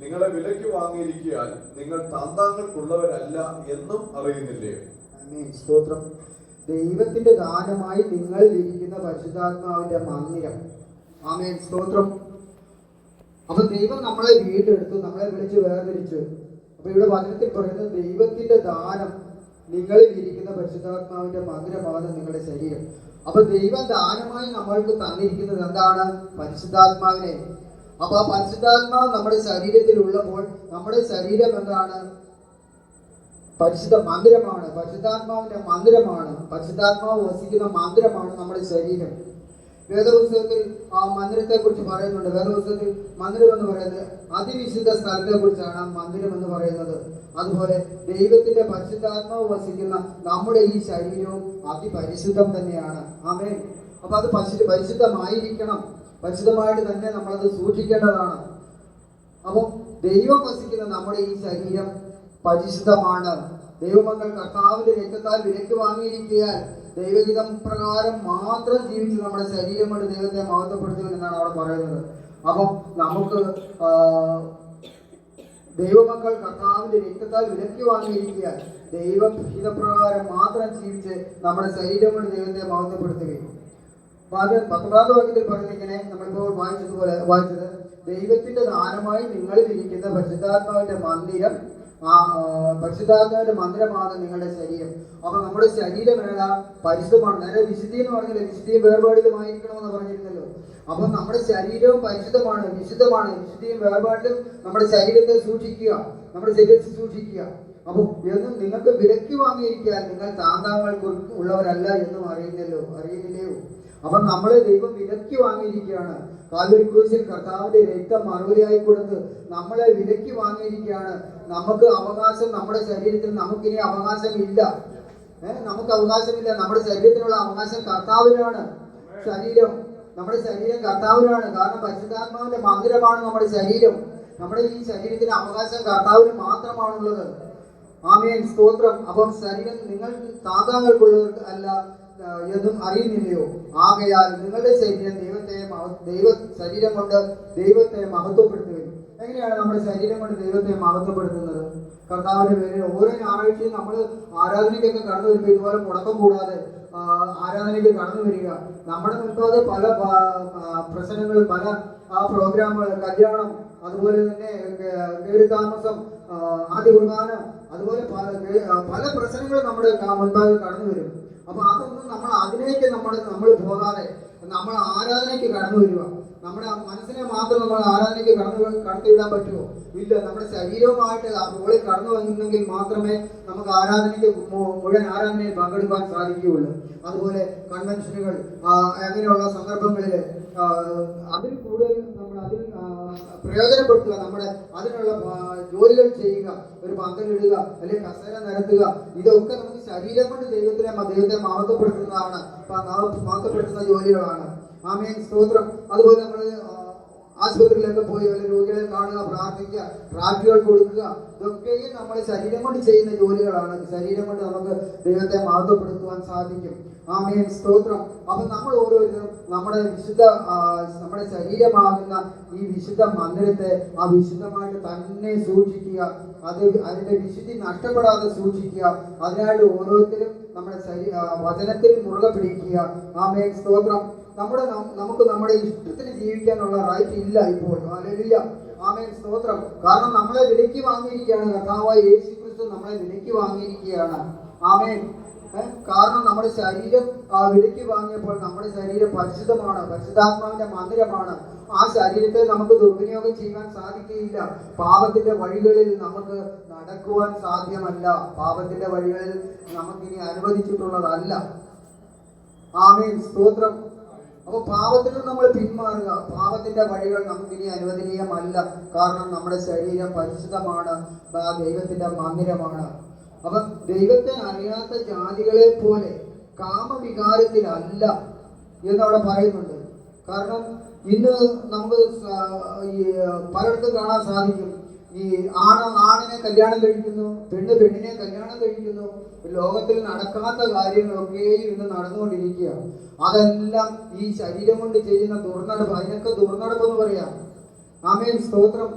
നിങ്ങളെ വിലയ്ക്ക് വാങ്ങിയിരിക്കാൻ നിങ്ങൾ താന്താങ്ങൾക്കുള്ളവരല്ല എന്നും അറിയുന്നില്ലേ? ആമേൻ, സ്തോത്രം. ദൈവത്തിന്റെ ദാനമായി നിങ്ങളിൽ ഇരിക്കുന്ന പരിശുദ്ധാത്മാവിന്റെ മന്ദിരം. ആമേൻ, സ്തോത്രം. അപ്പൊ ദൈവം നമ്മളെ വീണ്ടെടുത്തു, നമ്മളെ വിളിച്ച് വേർതിരിച്ചു. അപ്പൊ ഇവിടെ വചനത്തിൽ പറയുന്നത് ദൈവത്തിന്റെ ദാനം നിങ്ങളിൽ ഇരിക്കുന്ന പരിശുദ്ധാത്മാവിന്റെ മന്ദിരമാണ് നിങ്ങളുടെ ശരീരം. അപ്പൊ ദൈവം ദാനമായി നമ്മൾക്ക് തന്നിരിക്കുന്നത് എന്താണ്? പരിശുദ്ധാത്മാവിനെ. അപ്പൊ ആ പരിശുദ്ധാത്മാവ് നമ്മുടെ ശരീരത്തിൽ ഉള്ളപ്പോൾ നമ്മുടെ ശരീരം എന്താണ്? പരിശുദ്ധ മന്ദിരമാണ്, പരിശുദ്ധാത്മാവിന്റെ മന്ദിരമാണ്. പരിശുദ്ധാത്മാവ് വസിക്കുന്ന മന്ദിരമാണ് നമ്മുടെ ശരീരം. വേദപുസ്തകത്തിൽ ആ മന്ദിരത്തെ കുറിച്ച് പറയുന്നുണ്ട്. വേദപുസ്തകത്തിൽ മന്ദിരം എന്ന് പറയുന്നത് അതിവിശുദ്ധ സ്ഥലത്തെ കുറിച്ചാണ് മന്ദിരം എന്ന് പറയുന്നത്. അതുപോലെ ദൈവത്തിന്റെ പരിശുദ്ധാത്മാവ് വസിക്കുന്ന നമ്മുടെ ഈ ശരീരവും അതിപരിശുദ്ധം തന്നെയാണ്. ആമേൻ. അപ്പൊ അത് പരിശുദ്ധമായിരിക്കണം. പരിശുദ്ധമായിട്ട് തന്നെ നമ്മളത് സൂക്ഷിക്കേണ്ടതാണ്. അപ്പം ദൈവം വസിക്കുന്ന നമ്മുടെ ഈ ശരീരം പരിശുദ്ധമാണ്. ദൈവമക്കൾ കർത്താവിന്റെ രക്തത്താൽ വിലയ്ക്ക് വാങ്ങിയിരിക്കാൻ ദൈവഹിതം പ്രകാരം മാത്രം ജീവിച്ച് നമ്മുടെ ശരീരം കൊണ്ട് ദൈവത്തെ മഹത്വപ്പെടുത്തുക എന്നാണ് അവിടെ പറയുന്നത്. അപ്പം നമുക്ക് ദൈവമക്കൾ കർത്താവിന്റെ രക്തത്താൽ വിലക്കി വാങ്ങിയിരിക്കുക, ദൈവഹിതപ്രകാരം മാത്രം ജീവിച്ച് നമ്മുടെ ശരീരം കൊണ്ട് ദൈവത്തെ മഹത്വപ്പെടുത്തുകയും. 19 വാക്യത്തിൽ പറഞ്ഞിങ്ങനെ നമ്മളിപ്പോൾ വായിച്ചത് ദൈവത്തിന്റെ ദാനമായി നിങ്ങളിൽ ഇരിക്കുന്ന പരിശുദ്ധാത്മാവിന്റെ മന്ദിരമാണ് നിങ്ങളുടെ ശരീരം. അപ്പൊ നമ്മുടെ ശരീരം ഏതാ? പരിശുദ്ധമാണ്. നേരെ വിശുദ്ധി എന്ന് പറഞ്ഞില്ല, വിശുദ്ധിയും വേർപാടിലുമായിരിക്കണമെന്ന് പറഞ്ഞിരുന്നല്ലോ. അപ്പൊ നമ്മുടെ ശരീരവും പരിശുദ്ധമാണ്, വിശുദ്ധമാണ്. വിശുദ്ധിയും വേർപാടിലും നമ്മുടെ ശരീരത്തെ സൂക്ഷിക്കുക. അപ്പൊ എന്നും നിങ്ങൾക്ക് വിലക്കി വാങ്ങിയിരിക്കാൻ നിങ്ങൾ താന്താങ്ങൾക്ക് ഉള്ളവരല്ല എന്നും അറിയുന്നില്ലയോ? അപ്പൊ നമ്മളെ ദൈവം വിലക്കി വാങ്ങിയിരിക്കുകയാണ്. കാൽവരി ക്രൂശിൽ കർത്താവിന്റെ രക്തം മറുപടിയായി കൊടുത്ത് നമ്മളെ വിലക്കി വാങ്ങിയിരിക്കുകയാണ്. നമുക്ക് അവകാശം, നമ്മുടെ ശരീരത്തിൽ നമുക്കിനി അവകാശമില്ല. നമുക്ക് അവകാശമില്ല. നമ്മുടെ ശരീരത്തിനുള്ള അവകാശം കർത്താവിനാണ്. നമ്മുടെ ശരീരം കർത്താവിനാണ്. കാരണം പരിശുദ്ധാത്മാവിന്റെ മന്ദിരമാണ് നമ്മുടെ ശരീരം. നമ്മുടെ ഈ ശരീരത്തിന് അവകാശം കർത്താവിന് മാത്രമാണുള്ളത്. ആമേൻ, സ്തോത്രം. അപ്പം ശരീരം നിങ്ങൾ താന്താങ്ങൾക്കുള്ളവർക്ക് അല്ല എന്നും അറിയുന്നില്ലയോ? ആകയാൽ നിങ്ങളുടെ ശരീരം ശരീരം കൊണ്ട് ദൈവത്തെ മഹത്വപ്പെടുത്തുകയും. എങ്ങനെയാണ് നമ്മുടെ ശരീരം കൊണ്ട് ദൈവത്തെ മഹത്വപ്പെടുത്തുന്നത്? കർത്താവിന്റെ പേരിൽ ഓരോ ഞായറാഴ്ചയും നമ്മൾ ആരാധനയ്ക്കൊക്കെ കടന്നു വരുമ്പോൾ ഇതുപോലെ മുടക്കം കൂടാതെ ആരാധനയ്ക്ക് കടന്നു വരിക. നമ്മുടെ മുൻപാകെ പല പ്രശ്നങ്ങളും, പല പ്രോഗ്രാമുകൾ, കല്യാണം, അതുപോലെ തന്നെ കയറി താമസം, ആദ്യ കുർബാന, അതുപോലെ പല പ്രശ്നങ്ങളും നമ്മുടെ മുൻപാകെ കടന്നു വരും. അപ്പൊ അതൊന്നും അതിലേക്ക് നമ്മൾ പോകാതെ നമ്മൾ ആരാധനയ്ക്ക് കടന്നു വരിക. നമ്മുടെ മനസ്സിനെ മാത്രം നമ്മൾ ആരാധനയ്ക്ക് കടത്തിവിടാൻ പറ്റുമോ? ഇല്ല. നമ്മുടെ ശരീരവുമായിട്ട് മുകളിൽ കടന്നു വന്നെങ്കിൽ മാത്രമേ നമുക്ക് മുഴുവൻ ആരാധനയിൽ പങ്കെടുക്കാൻ സാധിക്കുകയുള്ളൂ. അതുപോലെ കൺവെൻഷനുകൾ, അങ്ങനെയുള്ള സന്ദർഭങ്ങളിൽ അതിൽ കൂടുതൽ നമ്മൾ അതിൽ പ്രയോജനപ്പെടുത്തുക. അതിനുള്ള ജോലികൾ ചെയ്യുക, ഒരു പന്തലിടുക, അല്ലെങ്കിൽ കസേര നിരത്തുക. ഇതൊക്കെ നമുക്ക് ശരീരം കൊണ്ട് ദൈവത്തെ മഹത്വപ്പെടുത്തുന്ന ജോലികളാണ്. ആമേൻ, സ്തോത്രം. അതുപോലെ നമ്മൾ ആശുപത്രിയിലൊക്കെ പോയി വല്ല രോഗികളെ കാണുക, പ്രാർത്ഥിക്കുക, പ്രാർത്ഥികൾ കൊടുക്കുക. ഇതൊക്കെയും നമ്മൾ ശരീരം കൊണ്ട് ചെയ്യുന്ന ജോലികളാണ്. ശരീരം കൊണ്ട് നമുക്ക് ദൈവത്തെ മഹത്വപ്പെടുത്തുവാൻ സാധിക്കും. ആമേൻ, സ്തോത്രം. അപ്പൊ നമ്മൾ ഓരോരുത്തരും നമ്മുടെ ശരീരമാകുന്ന ഈ വിശുദ്ധ മന്ദിരത്തെ വിശുദ്ധമായിട്ട് തന്നെ സൂക്ഷിക്കുക. അതിന്റെ വിശുദ്ധി നഷ്ടപ്പെടാതെ സൂക്ഷിക്കുക. അതിനായിട്ട് ഓരോരുത്തരും നമ്മുടെ വചനത്തിൽ മുറുകെ പിടിക്കുക. ആമേൻ, സ്തോത്രം. നമുക്ക് നമ്മുടെ ഇഷ്ടത്തിന് ജീവിക്കാനുള്ള റൈറ്റ് ഇല്ല ഇപ്പോൾ. ഹല്ലേലൂയ. ആമേൻ, സ്തോത്രം. കാരണം നമ്മളെ വിലക്കി വാങ്ങിയിരിക്കുകയാണ്. കർത്താവായ യേശുക്രിസ്തു നമ്മളെ വിലക്കി വാങ്ങിയിരിക്കുകയാണ്. ആമേൻ. കാരണം നമ്മുടെ ശരീരം വിലക്കി വാങ്ങിയപ്പോൾ നമ്മുടെ ശരീരം പരിശുദ്ധമാണ്, പരിശുദ്ധാത്മാവിന്റെ മന്ദിരമാണ്. ആ ശരീരത്തെ നമുക്ക് ദുർവിനിയോഗം ചെയ്യാൻ സാധിക്കുകയില്ല. പാപത്തിന്റെ വഴികളിൽ നമുക്ക് നടക്കുവാൻ സാധ്യമല്ല. പാപത്തിന്റെ വഴികളിൽ നമുക്കിനി അനുവദിച്ചിട്ടുള്ളതല്ല. ആമേൻ, സ്തോത്രം. അപ്പൊ പാപത്തിൽ നമ്മൾ പിന്മാറുക. പാപത്തിന്റെ വഴികൾ നമുക്കിനി അനുവദനീയമല്ല. കാരണം നമ്മുടെ ശരീരം പരിശുദ്ധമാണ്, ദൈവത്തിന്റെ മന്ദിരമാണ്. അപ്പൊ ദൈവത്തെ അറിയാത്ത ജാതികളെ പോലെ കാമവികാരത്തിലല്ല എന്നവിടെ പറയുന്നുണ്ട്. കാരണം ഇന്ന് നമുക്ക് പലയിടത്തും കാണാൻ സാധിക്കും. ഈ ആണിനെ കല്യാണം കഴിക്കുന്നു, പെണ്ണിനെ കല്യാണം കഴിക്കുന്നു. ലോകത്തിൽ നടക്കാത്ത കാര്യങ്ങളൊക്കെയും ഇന്ന് നടന്നുകൊണ്ടിരിക്കുക. അതെല്ലാം ഈ ശരീരം കൊണ്ട് ചെയ്യുന്ന ദുർനടപ്പ്. അതിനൊക്കെ ദുർനടപ്പെന്ന് പറയാം. ആമേൻ, സ്തോത്രം.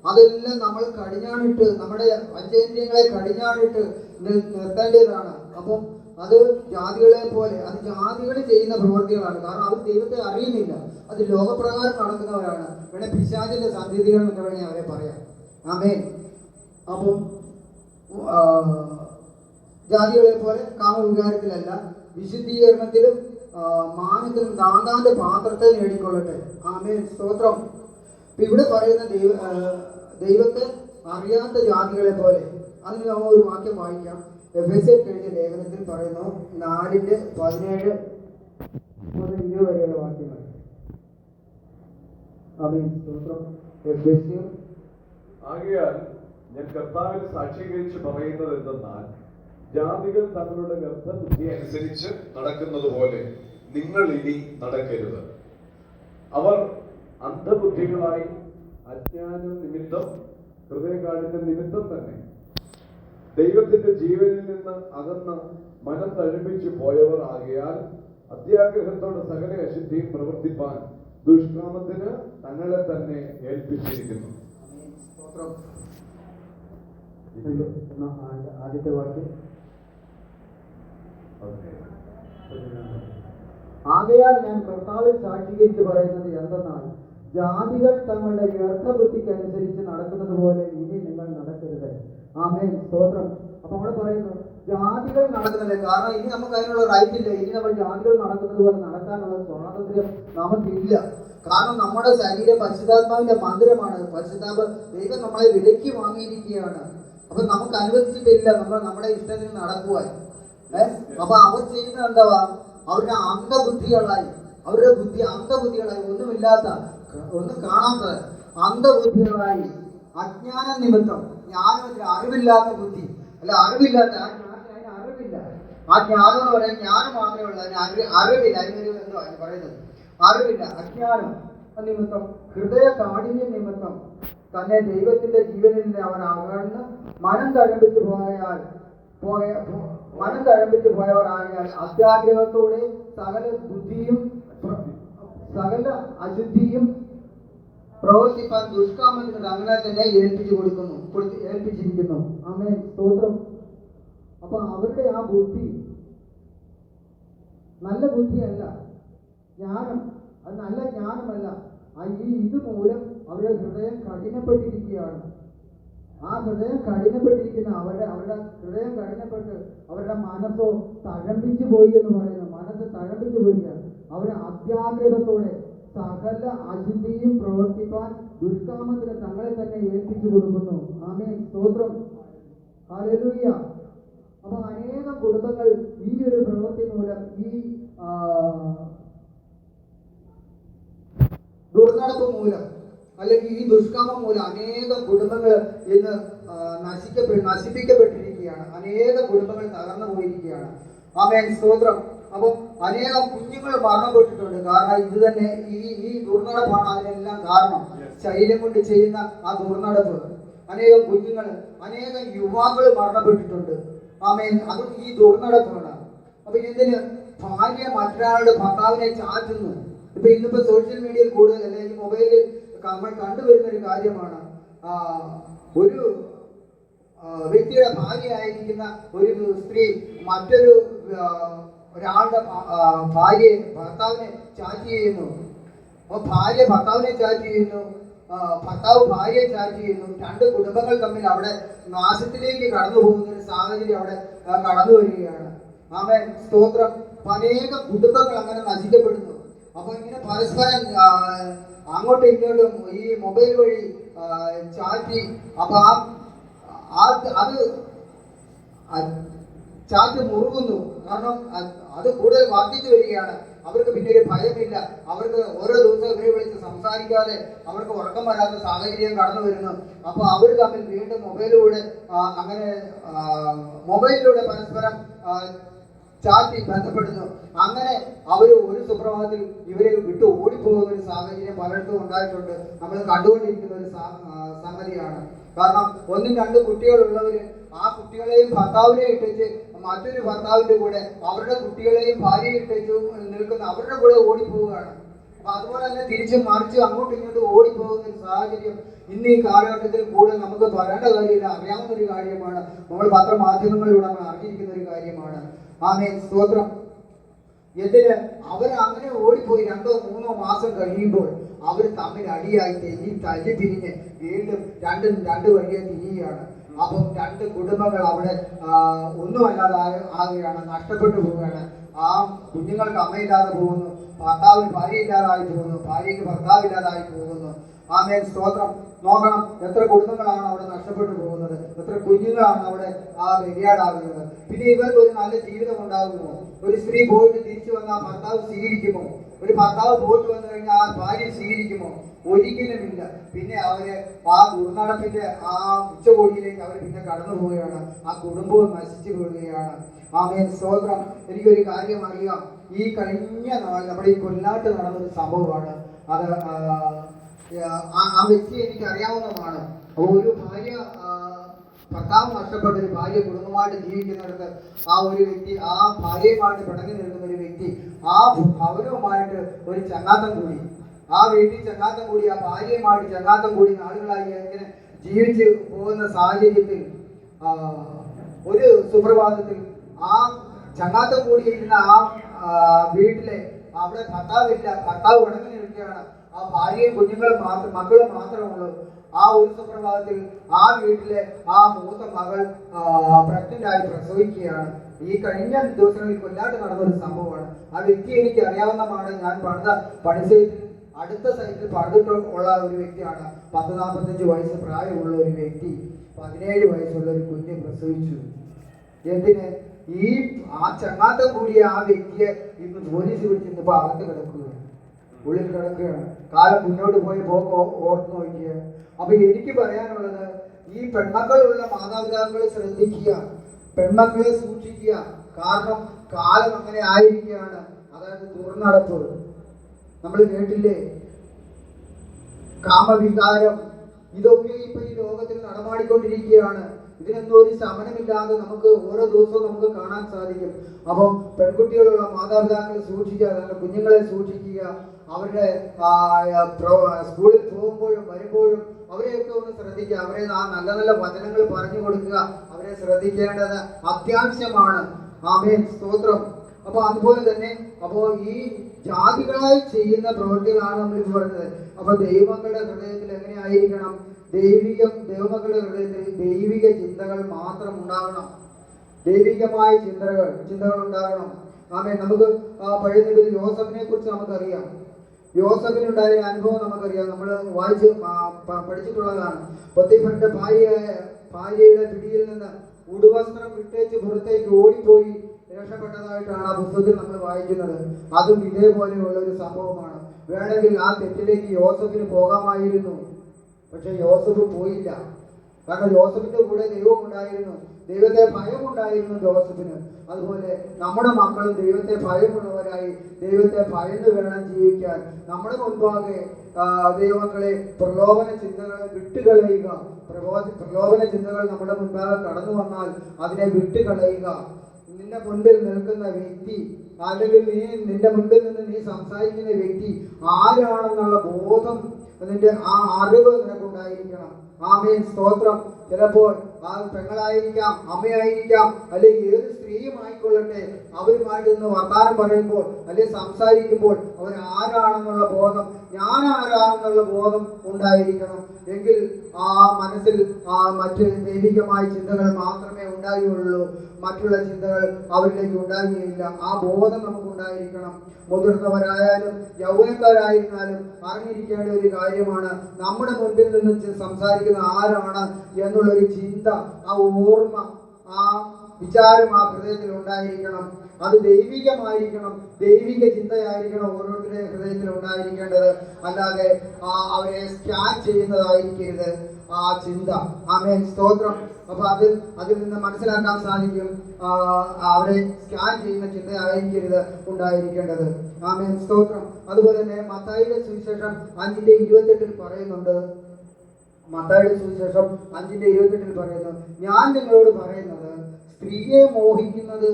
അതെല്ലാം നമ്മൾ കടിഞ്ഞാണിട്ട്, നമ്മുടെ പഞ്ചേന്ദ്രിയങ്ങളെ കടിഞ്ഞാണിട്ട് നിർത്തേണ്ടതാണ്. അപ്പം അത് ജാതികളെ പോലെ, അത് ജാതികൾ ചെയ്യുന്ന പ്രവൃത്തികളാണ്. കാരണം അവർ ദൈവത്തെ അറിയുന്നില്ല. അത് ലോകപ്രകാരം നടക്കുന്നവരാണ്. ഇവിടെ പിശാചിന്റെ സന്ധിതികൾ എന്നൊക്കെ വേണേൽ അവരെ പറയാം. ആമേൻ. അപ്പം ജാതികളെ പോലെ കാമവികാരത്തിലല്ല, വിശുദ്ധീകരണത്തിലും മാനത്തിലും താന്താന്റെ പാത്രത്തെ നേടിക്കൊള്ളട്ടെ. ആമേൻ, സ്തോത്രം. ഇവിടെ പറയുന്ന ദൈവത്തെ അറിയാത്ത ജാതികളെ പോലെ. അതിന് നമ്മൾ ഒരു വാക്യം വായിക്കാം. എഫേസ്യർക്ക് എഴുതിയ ലേഖനത്തിൽ പറയുന്നു, 4:17 മുതൽ 20 വരെയുള്ള വാക്യങ്ങൾ. ആമേൻ, സ്തോത്രം. എഫേസ്യർ. ആകയാൽ ഞാൻ കർത്താവിൽ സാക്ഷീകരിച്ച് പറയുന്നത് എന്തെന്നാൽ, ജാതികൾ തങ്ങളുടെ വ്യർത്ഥബുദ്ധി അനുസരിച്ച് നടക്കുന്നത് പോലെ നിങ്ങൾ ഇനി നടക്കരുത്. അവർ അന്ധബുദ്ധികളായി അജ്ഞാനം നിമിത്തം, ഹൃദയകാഠിന്യം നിമിത്തം തന്നെ ദൈവത്തിന്റെ ജീവനിൽ നിന്ന് അകന്ന് മനം തഴുപ്പിച്ചു പോയവർ ആകയാൽ അത്യാഗ്രഹത്തോടെ സകല അശുദ്ധിയും പ്രവർത്തിപ്പാൻ ദുഷ്കാമത്തിന് തങ്ങളെ തന്നെ ഏൽപ്പിച്ചിരിക്കുന്നു. ആദ്യത്തെ വാക്യം, ആകയാൽ ഞാൻ കർത്താവിൽ സാക്ഷീകരിച്ച് പറയുന്നത് എന്തെന്നാൽ ജാതികൾ തങ്ങളുടെ വ്യർത്ഥബുദ്ധിക്കനുസരിച്ച് നടക്കുന്നത് പോലെ ഇനി നിങ്ങൾ നടക്കരുത്. ആമേൻ, സ്തോത്രം. അപ്പൊ അവിടെ പറയുന്നു ജാതികൾ നടക്കുന്നില്ല. കാരണം ഇനി നമുക്ക് അതിനുള്ള റൈറ്റ് ഇല്ല. ഇനി നമ്മൾ ജാതികൾ നടക്കുന്നത് പോലെ നടക്കാനുള്ള സ്വാതന്ത്ര്യം നമുക്കില്ല. കാരണം നമ്മുടെ ശരീരം പരിശുദ്ധാത്മാവിന്റെ മന്ദിരമാണ്. പരിശുദ്ധാത്മ ദൈവം നമ്മളെ വിലയ്ക്ക് വാങ്ങിയിരിക്കുകയാണ്. അപ്പൊ നമുക്ക് അനുവദിച്ചിട്ടില്ല നമ്മുടെ ഇഷ്ടത്തിന് നടക്കുവാൻ. അപ്പൊ അവർ ചെയ്യുന്നത് എന്താ? അവരുടെ അന്ധബുദ്ധികളായി, അവരുടെ അന്ധബുദ്ധികളായി, ഒന്നും കാണാത്ത അന്ധബുദ്ധികളായി, അജ്ഞാന നിമിത്തം, ജ്ഞാനമില്ല, അറിവില്ലാത്ത ബുദ്ധി, അല്ല അറിവില്ലാത്ത അറിവില്ല. ആ ജ്ഞാനം എന്ന് പറയാൻ ജ്ഞാനം മാത്രമേ ഉള്ളൂ, അതിന് അറിവില്ല. അതിനൊരു എന്തോ അതിന് പറയുന്നത് അറിവില്ല. അജ്ഞാനം നിമിത്തം, ഹൃദയ കാഠിന്യം നിമിത്തം തന്നെ ദൈവത്തിന്റെ ജീവനിൽ നിന്ന് അവർ അകന്ന് മനം തഴമ്പിച്ചു പോയവരായാൽ അത്യാഗ്രഹത്തോടെ സകല അശുദ്ധിയും പ്രവർത്തിപ്പാൻ ദുഷ്കാമത്തിന് അങ്ങനെ തന്നെ ഏൽപ്പിച്ചിരിക്കുന്നു. ആമേൻ, സ്തോത്രം. അപ്പൊ അവരുടെ ആ ബുദ്ധി നല്ല ബുദ്ധിയല്ല, ജ്ഞാനം അത് നല്ല ജ്ഞാനമല്ല. ഇത് മൂലം അവരുടെ ഹൃദയം കഠിനപ്പെട്ടിരിക്കുകയാണ്. ആ ഹൃദയം കഠിനപ്പെട്ടിരിക്കുന്ന അവരുടെ ഹൃദയം കഠിനപ്പെട്ട് അവരുടെ മനസ്സോ തഴമ്പിച്ചു പോയി എന്ന് പറയുന്നു. മനസ്സ് തഴമ്പിച്ചു പോയിരിക്കുകയാണ്. അവരെ അത്യാഗ്രഹത്തോടെ സകല അശുദ്ധിയും പ്രവർത്തിപ്പാൻ ദുഷ്കാമത്തിന് തങ്ങളെ തന്നെ ഏൽപ്പിച്ചു കൊടുക്കുന്നു. ആമേൻ, സ്തോത്രം, ഹല്ലേലൂയ. അപ്പൊ അനേകം കുടുംബങ്ങൾ ഈ ഒരു പ്രവൃത്തി മൂലം, ഈ ദുർനടപ്പ് മൂലം, അല്ലെങ്കിൽ ഈ ദുഷ്കാമം മൂലം അനേകം കുടുംബങ്ങൾ ഇന്ന് നശിപ്പിക്കപ്പെട്ടിരിക്കുകയാണ്. അനേകം കുടുംബങ്ങൾ തകർന്നു പോയിരിക്കുകയാണ്. ആമേൻ, സ്തോത്രം. അപ്പം അനേകം കുഞ്ഞുങ്ങൾ മരണപ്പെട്ടിട്ടുണ്ട്. കാരണം ഇത് തന്നെ ഈ ദുർനടപ്പാണ് അതിനെല്ലാം കാരണം. ശരീരം കൊണ്ട് ചെയ്യുന്ന ആ ദുർനടപ്പ്, അനേകം കുഞ്ഞുങ്ങൾ, അനേകം യുവാക്കൾ മരണപ്പെട്ടിട്ടുണ്ട്. ആമേൻ, അതും ഈ ദുർനടപ്പാണ്. അപ്പൊ ഇതിന് ഭാര്യ മറ്റൊരാളുടെ ഭർത്താവിനെ ചാറ്റുന്നു. ഇന്നിപ്പോ സോഷ്യൽ മീഡിയയിൽ കൂടുതൽ, അല്ലെങ്കിൽ മൊബൈലിൽ നമ്മൾ കണ്ടുവരുന്ന ഒരു കാര്യമാണ്. ഒരു വ്യക്തിയുടെ ഭാര്യയായിരിക്കുന്ന ഒരു സ്ത്രീ മറ്റൊരു ഒരാളുടെ ഭർത്താവിനെ ചാറ്റ് ചെയ്യുന്നു. അപ്പൊ ഭാര്യ ഭർത്താവിനെ ചാറ്റ് ചെയ്യുന്നു, ഭർത്താവ് ഭാര്യയെ ചാറ്റ് ചെയ്യുന്നു. രണ്ട് കുടുംബങ്ങൾ തമ്മിൽ അവിടെ നാശത്തിലേക്ക് കടന്നു പോകുന്ന ഒരു സാഹചര്യം അവിടെ കടന്നു വരികയാണ്. ആമേൻ, സ്തോത്രം. അനേകം കുടുംബങ്ങൾ അങ്ങനെ നശിക്കപ്പെടുന്നു. അപ്പൊ ഇങ്ങനെ പരസ്പരം അങ്ങോട്ടും ഇങ്ങോട്ടും ഈ മൊബൈൽ വഴി ചാറ്റി, അപ്പൊ അത് ചാറ്റ് മുറുകുന്നു. കാരണം അത് കൂടുതൽ വർദ്ധിച്ചു വരികയാണ്. അവർക്ക് പിന്നെ ഒരു ഭയമില്ല. അവർക്ക് ഓരോ ദിവസവും ഇവരെ വിളിച്ച് സംസാരിക്കാതെ അവർക്ക് ഉറക്കം വരാത്ത സാഹചര്യം കടന്നു വരുന്നു. അപ്പൊ അവർ തമ്മിൽ വീണ്ടും മൊബൈലിലൂടെ പരസ്പരം ചാറ്റി ബന്ധപ്പെടുന്നു. അങ്ങനെ അവർ ഒരു സുപ്രഭാതത്തിൽ ഇവരെ വിട്ട് ഓടിപ്പോകുന്ന ഒരു സാഹചര്യം പലയിടത്തും ഉണ്ടായിട്ടുണ്ട്. നമ്മൾ കണ്ടുകൊണ്ടിരിക്കുന്ന ഒരു സംഗതിയാണ്. കാരണം ഒന്നും രണ്ടും കുട്ടികളുള്ളവര് ആ കുട്ടികളെയും ഭർത്താവിനെയും ഇട്ടിച്ച് മറ്റൊരു ഭർത്താവിന്റെ കൂടെ അവരുടെ കുട്ടികളെയും ഭാര്യയെ ഇട്ടിച്ചു നിൽക്കുന്ന അവരുടെ കൂടെ ഓടിപ്പോവുകയാണ്. അപ്പൊ അതുപോലെ തന്നെ തിരിച്ചും മറിച്ചും അങ്ങോട്ടും ഇങ്ങോട്ടും ഓടിപ്പോകുന്ന ഒരു സാഹചര്യം ഇന്ന് ഈ കാലഘട്ടത്തിൽ കൂടുതൽ നമുക്ക് പറയേണ്ട കാര്യമില്ല, അറിയാവുന്ന ഒരു കാര്യമാണ്. നമ്മൾ പത്രമാധ്യമങ്ങളിലൂടെ നമ്മൾ അറിഞ്ഞിരിക്കുന്ന ഒരു കാര്യമാണ്. ആമേൻ, സ്തോത്രം. എന്തിന് അവർ അങ്ങനെ ഓടിപ്പോയി 2-3 മാസം കഴിയുമ്പോൾ അവർ തമ്മിൽ അടിയായി തല്ലി പിരിഞ്ഞ് വീണ്ടും രണ്ട് വഴിയെ തിരിയുകയാണ്. അപ്പം രണ്ട് കുടുംബങ്ങൾ അവിടെ ഒന്നുമല്ലാതെ ആകുകയാണ്, നഷ്ടപ്പെട്ടു പോവുകയാണ്. ആ കുഞ്ഞുങ്ങൾക്ക് അമ്മയില്ലാതെ പോകുന്നു, ഭർത്താവിന് ഭാര്യ ഇല്ലാതായി പോകുന്നു, ഭാര്യയ്ക്ക് ഭർത്താവില്ലാതായി പോകുന്നു. ആമേൻ, സ്തോത്രം. നോക്കണം, എത്ര കുടുംബങ്ങളാണ് അവിടെ നഷ്ടപ്പെട്ടു പോകുന്നത്, എത്ര കുഞ്ഞുങ്ങളാണ് അവിടെ ബലിയാടാകുന്നത്. പിന്നെ ഇവർക്ക് ഒരു നല്ല ജീവിതം ഉണ്ടാകുമോ? ഒരു സ്ത്രീ പോയിട്ട് തിരിച്ചു വന്ന ആ ഭർത്താവ് സ്വീകരിക്കുമോ? ഒരു ഭർത്താവ് പോയിട്ട് വന്നു കഴിഞ്ഞാൽ ആ ഭാര്യ സ്വീകരിക്കുമോ? ഒരിക്കലുമില്ല. പിന്നെ അവര് ആ ദുർനടപ്പിന്റെ ആ ഉച്ചകോടിയിലേക്ക് അവർ പിന്നെ കടന്നു പോവുകയാണ്. ആ കുടുംബവും നശിച്ചു പോവുകയാണ്. ആമേൻ, സ്തോത്രം. എനിക്കൊരു കാര്യം അറിയാം. ഈ കഴിഞ്ഞ നാൾ നമ്മുടെ ഈ കൊല്ലാട്ട് നടന്നൊരു സംഭവമാണ്. അത് ആ വ്യക്തി എനിക്ക് അറിയാവുന്നതാണ്. ഒരു ഭാര്യ ഭർത്താവ് നഷ്ടപ്പെട്ട ഒരു ഭാര്യ കുടുംബമായിട്ട് ജീവിക്കുന്നിടത്ത് ആ ഒരു വ്യക്തി ആ ഭാര്യയുമായിട്ട് പിണങ്ങി നിൽക്കുന്ന ഒരു വ്യക്തി ആ ഭവനവുമായിട്ട് ഒരു ചങ്ങാത്തം കൂടി, ആ വീട്ടിൽ ചങ്ങാത്തം കൂടി, ആ ഭാര്യയുമായിട്ട് ചങ്ങാത്തം കൂടി നാളുകളായി ഇങ്ങനെ ജീവിച്ച് പോകുന്ന സാഹചര്യത്തിൽ ഒരു സുപ്രഭാതത്തിൽ ആ ചങ്ങാത്തം കൂടിയിരുന്ന ആ വീട്ടിലെ അവിടെ ഭർത്താവില്ല, ഭർത്താവ് പിണങ്ങി നിൽക്കുകയാണ്. ആ ഭാര്യയും കുഞ്ഞുങ്ങളും മാത്രം, മക്കളും മാത്രമേ ഉള്ളൂ. ആ ഒരു സുപ്രഭാതത്തിൽ ആ വീട്ടിലെ ആ മൂത്ത മകൾ പ്രഗ്നന്റ് ആയി പ്രസവിക്കുകയാണ്. ഈ കഴിഞ്ഞ ദിവസങ്ങളിൽ കൊല്ലാട്ട് നടന്നൊരു സംഭവമാണ്. ആ വ്യക്തി എനിക്ക് അറിയാവുന്നതാണ്. ഞാൻ പണിസൈറ്റിൽ അടുത്ത സൈറ്റിൽ പണിതിട്ടുള്ള ഒരു വ്യക്തിയാണ്. 40-45 വയസ്സ് പ്രായമുള്ള ഒരു വ്യക്തി 17 വയസ്സുള്ള ഒരു കുഞ്ഞ് പ്രസവിച്ചു. എന്തിന്? ഈ ആ ചങ്ങാത്തം കൂടിയ ആ വ്യക്തിയെ ഇന്ന് പോലീസ് വിളിച്ചിരുന്നപ്പോൾ അകത്ത് കിടക്കുകയാണ്, ഉള്ളിൽ കിടക്കുകയാണ്. കാലം മുന്നോട്ട് പോയി പോക്ക് ഓർത്ത് നോക്കിയ. അപ്പൊ എനിക്ക് പറയാനുള്ളത്, ഈ പെൺമക്കളുള്ള മാതാപിതാക്കൾ ശ്രദ്ധിക്കുക, പെൺമക്കളെ സൂക്ഷിക്കുക. കാരണം കാലം അങ്ങനെ ആയിരിക്കുകയാണ്. അതായത് തുറന്നടപ്പ്. നമ്മൾ കേട്ടില്ലേ, കാമവികാരം, ഇതൊക്കെ ഇപ്പൊ ഈ ലോകത്തിൽ നടമാടിക്കൊണ്ടിരിക്കുകയാണ്. ഇതിനൊന്നും ഒരു ശമനമില്ലാതെ നമുക്ക് ഓരോ ദിവസവും നമുക്ക് കാണാൻ സാധിക്കും. അപ്പം പെൺകുട്ടികളുള്ള മാതാപിതാക്കൾ സൂക്ഷിക്കുക, തങ്ങളുടെ കുഞ്ഞുങ്ങളെ സൂക്ഷിക്കുക. അവരുടെ സ്കൂളിൽ പോകുമ്പോഴും വരുമ്പോഴും അവരെയൊക്കെ ഒന്ന് ശ്രദ്ധിക്കുക. അവരെ നല്ല നല്ല വചനങ്ങൾ പറഞ്ഞു കൊടുക്കുക. അവരെ ശ്രദ്ധിക്കേണ്ടത് അത്യാവശ്യമാണ്. ആമേൻ, സ്തോത്രം. അപ്പൊ അതുപോലെ തന്നെ ഈ ജാതികളായി ചെയ്യുന്ന പ്രവൃത്തികളാണ് നമ്മളിപ്പോൾ പറഞ്ഞത്. അപ്പൊ ദൈവങ്ങളുടെ ഹൃദയത്തിൽ എങ്ങനെയായിരിക്കണം? ദൈവമക്കളുടെ ഹൃദയത്തിൽ ദൈവിക ചിന്തകൾ മാത്രം ഉണ്ടാകണം. ദൈവികമായ ചിന്തകൾ ഉണ്ടാകണം. ആമേൻ. നമുക്ക് പഴയ നിയമത്തിൽ യോസഫിനെ കുറിച്ച് നമുക്കറിയാം. യോസഫിനുണ്ടായ അനുഭവം നമുക്കറിയാം. നമ്മൾ വായിച്ച് പഠിച്ചിട്ടുള്ളതാണ്. പൊത്തിഫറിന്റെ ഭാര്യയുടെ പിടിയിൽ നിന്ന് ഉടുവസ്ത്രം വിട്ടേച്ച് പുറത്തേക്ക് ഓടിപ്പോയി രക്ഷപ്പെട്ടതായിട്ടാണ് ആ പുസ്തകത്തിൽ നമ്മൾ വായിക്കുന്നത്. അതും ഇതേപോലെയുള്ള ഒരു സംഭവമാണ്. വേണമെങ്കിൽ ആ തെറ്റിലേക്ക് യോസഫിന് പോകാമായിരുന്നു. പക്ഷെ യോസഫ് പോയില്ല. കാരണം യോസഫിന്റെ കൂടെ ദൈവം ഉണ്ടായിരുന്നു, ദൈവത്തെ ഭയമുണ്ടായിരുന്നു യോസഫിന്. അതുപോലെ നമ്മുടെ മക്കളും ദൈവത്തെ ഭയമുള്ളവരായി ദൈവത്തെ ഭയന്ന് വേണം ജീവിക്കാൻ. നമ്മുടെ മുൻപാകെ ദൈവമക്കളെ പ്രലോഭന ചിന്തകളെ വിട്ടുകളയുക. പ്രലോഭന ചിന്തകൾ നമ്മുടെ മുൻപാകെ കടന്നു വന്നാൽ അതിനെ വിട്ടുകളയുക. നിന്റെ മുൻപിൽ നിൽക്കുന്ന വ്യക്തി, അല്ലെങ്കിൽ നിന്റെ മുൻപിൽ നിന്ന് നീ സംസാരിക്കുന്ന വ്യക്തി ആരാണെന്നുള്ള ബോധം, അതിന്റെ ആ അറിവ് നിനക്കുണ്ടായിരിക്കണം. ആമേൻ, സ്തോത്രം. ചിലപ്പോൾ ആ പെങ്ങളായിരിക്കാം, അമ്മയായിരിക്കാം, അല്ലെങ്കിൽ ഏത് സ്ത്രീയും ആയിക്കൊള്ളട്ടെ, അവരുമായിട്ട് നിന്ന് വർത്താനം പറയുമ്പോൾ അല്ലെങ്കിൽ സംസാരിക്കുമ്പോൾ അവർ ആരാണെന്നുള്ള ബോധം, ഞാൻ ആരാണെന്നുള്ള ബോധം ഉണ്ടായിരിക്കണം. എങ്കിൽ ആ മനസ്സിൽ മറ്റ് ദൈവികമായ ചിന്തകൾ മാത്രമേ ഉണ്ടാകുകയുള്ളൂ. മറ്റുള്ള ചിന്തകൾ അവരിലേക്ക് ഉണ്ടാകുകയില്ല. ആ ബോധം നമുക്കുണ്ടായിരിക്കണം. മുതിർന്നവരായാലും യൗവനക്കാരായിരുന്നാലും അറിഞ്ഞിരിക്കേണ്ട ഒരു കാര്യമാണ്, നമ്മുടെ മുൻപിൽ നിന്ന് സംസാരിക്കുന്ന ആരാണ് എന്നുള്ളൊരു ചിന്ത, ആ ഓർമ്മ, ആ വിചാരം ആ ഹൃദയത്തിൽ ഉണ്ടായിരിക്കണം. അത് ദൈവികമായിരിക്കണം, ദൈവിക ചിന്തയായിരിക്കണം ഓരോരുത്തരുടെയും ഹൃദയത്തിൽ ഉണ്ടായിരിക്കേണ്ടത്. അല്ലാതെ അവരെ സ്കാൻ ചെയ്യുന്നതായിരിക്കരുത് ആ ചിന്ത. ആമേൻ, സ്തോത്രം. അപ്പൊ അതിൽ നിന്ന് മനസ്സിലാക്കാൻ സാധിക്കും, അവരെ സ്കാൻ ചെയ്യുന്ന ചിന്തയായിരിക്കരുത് ഉണ്ടായിരിക്കേണ്ടത്. ആമേൻ, സ്തോത്രം. അതുപോലെ തന്നെ മത്തായിയുടെ സുവിശേഷം 5:28 പറയുന്നുണ്ട്. മത്തായിയുടെ സുവിശേഷം 5:28 പറയുന്നു, ഞാൻ നിങ്ങളോട് പറയുന്നത്, സ്ത്രീയെ മോഹിക്കുന്നതിന്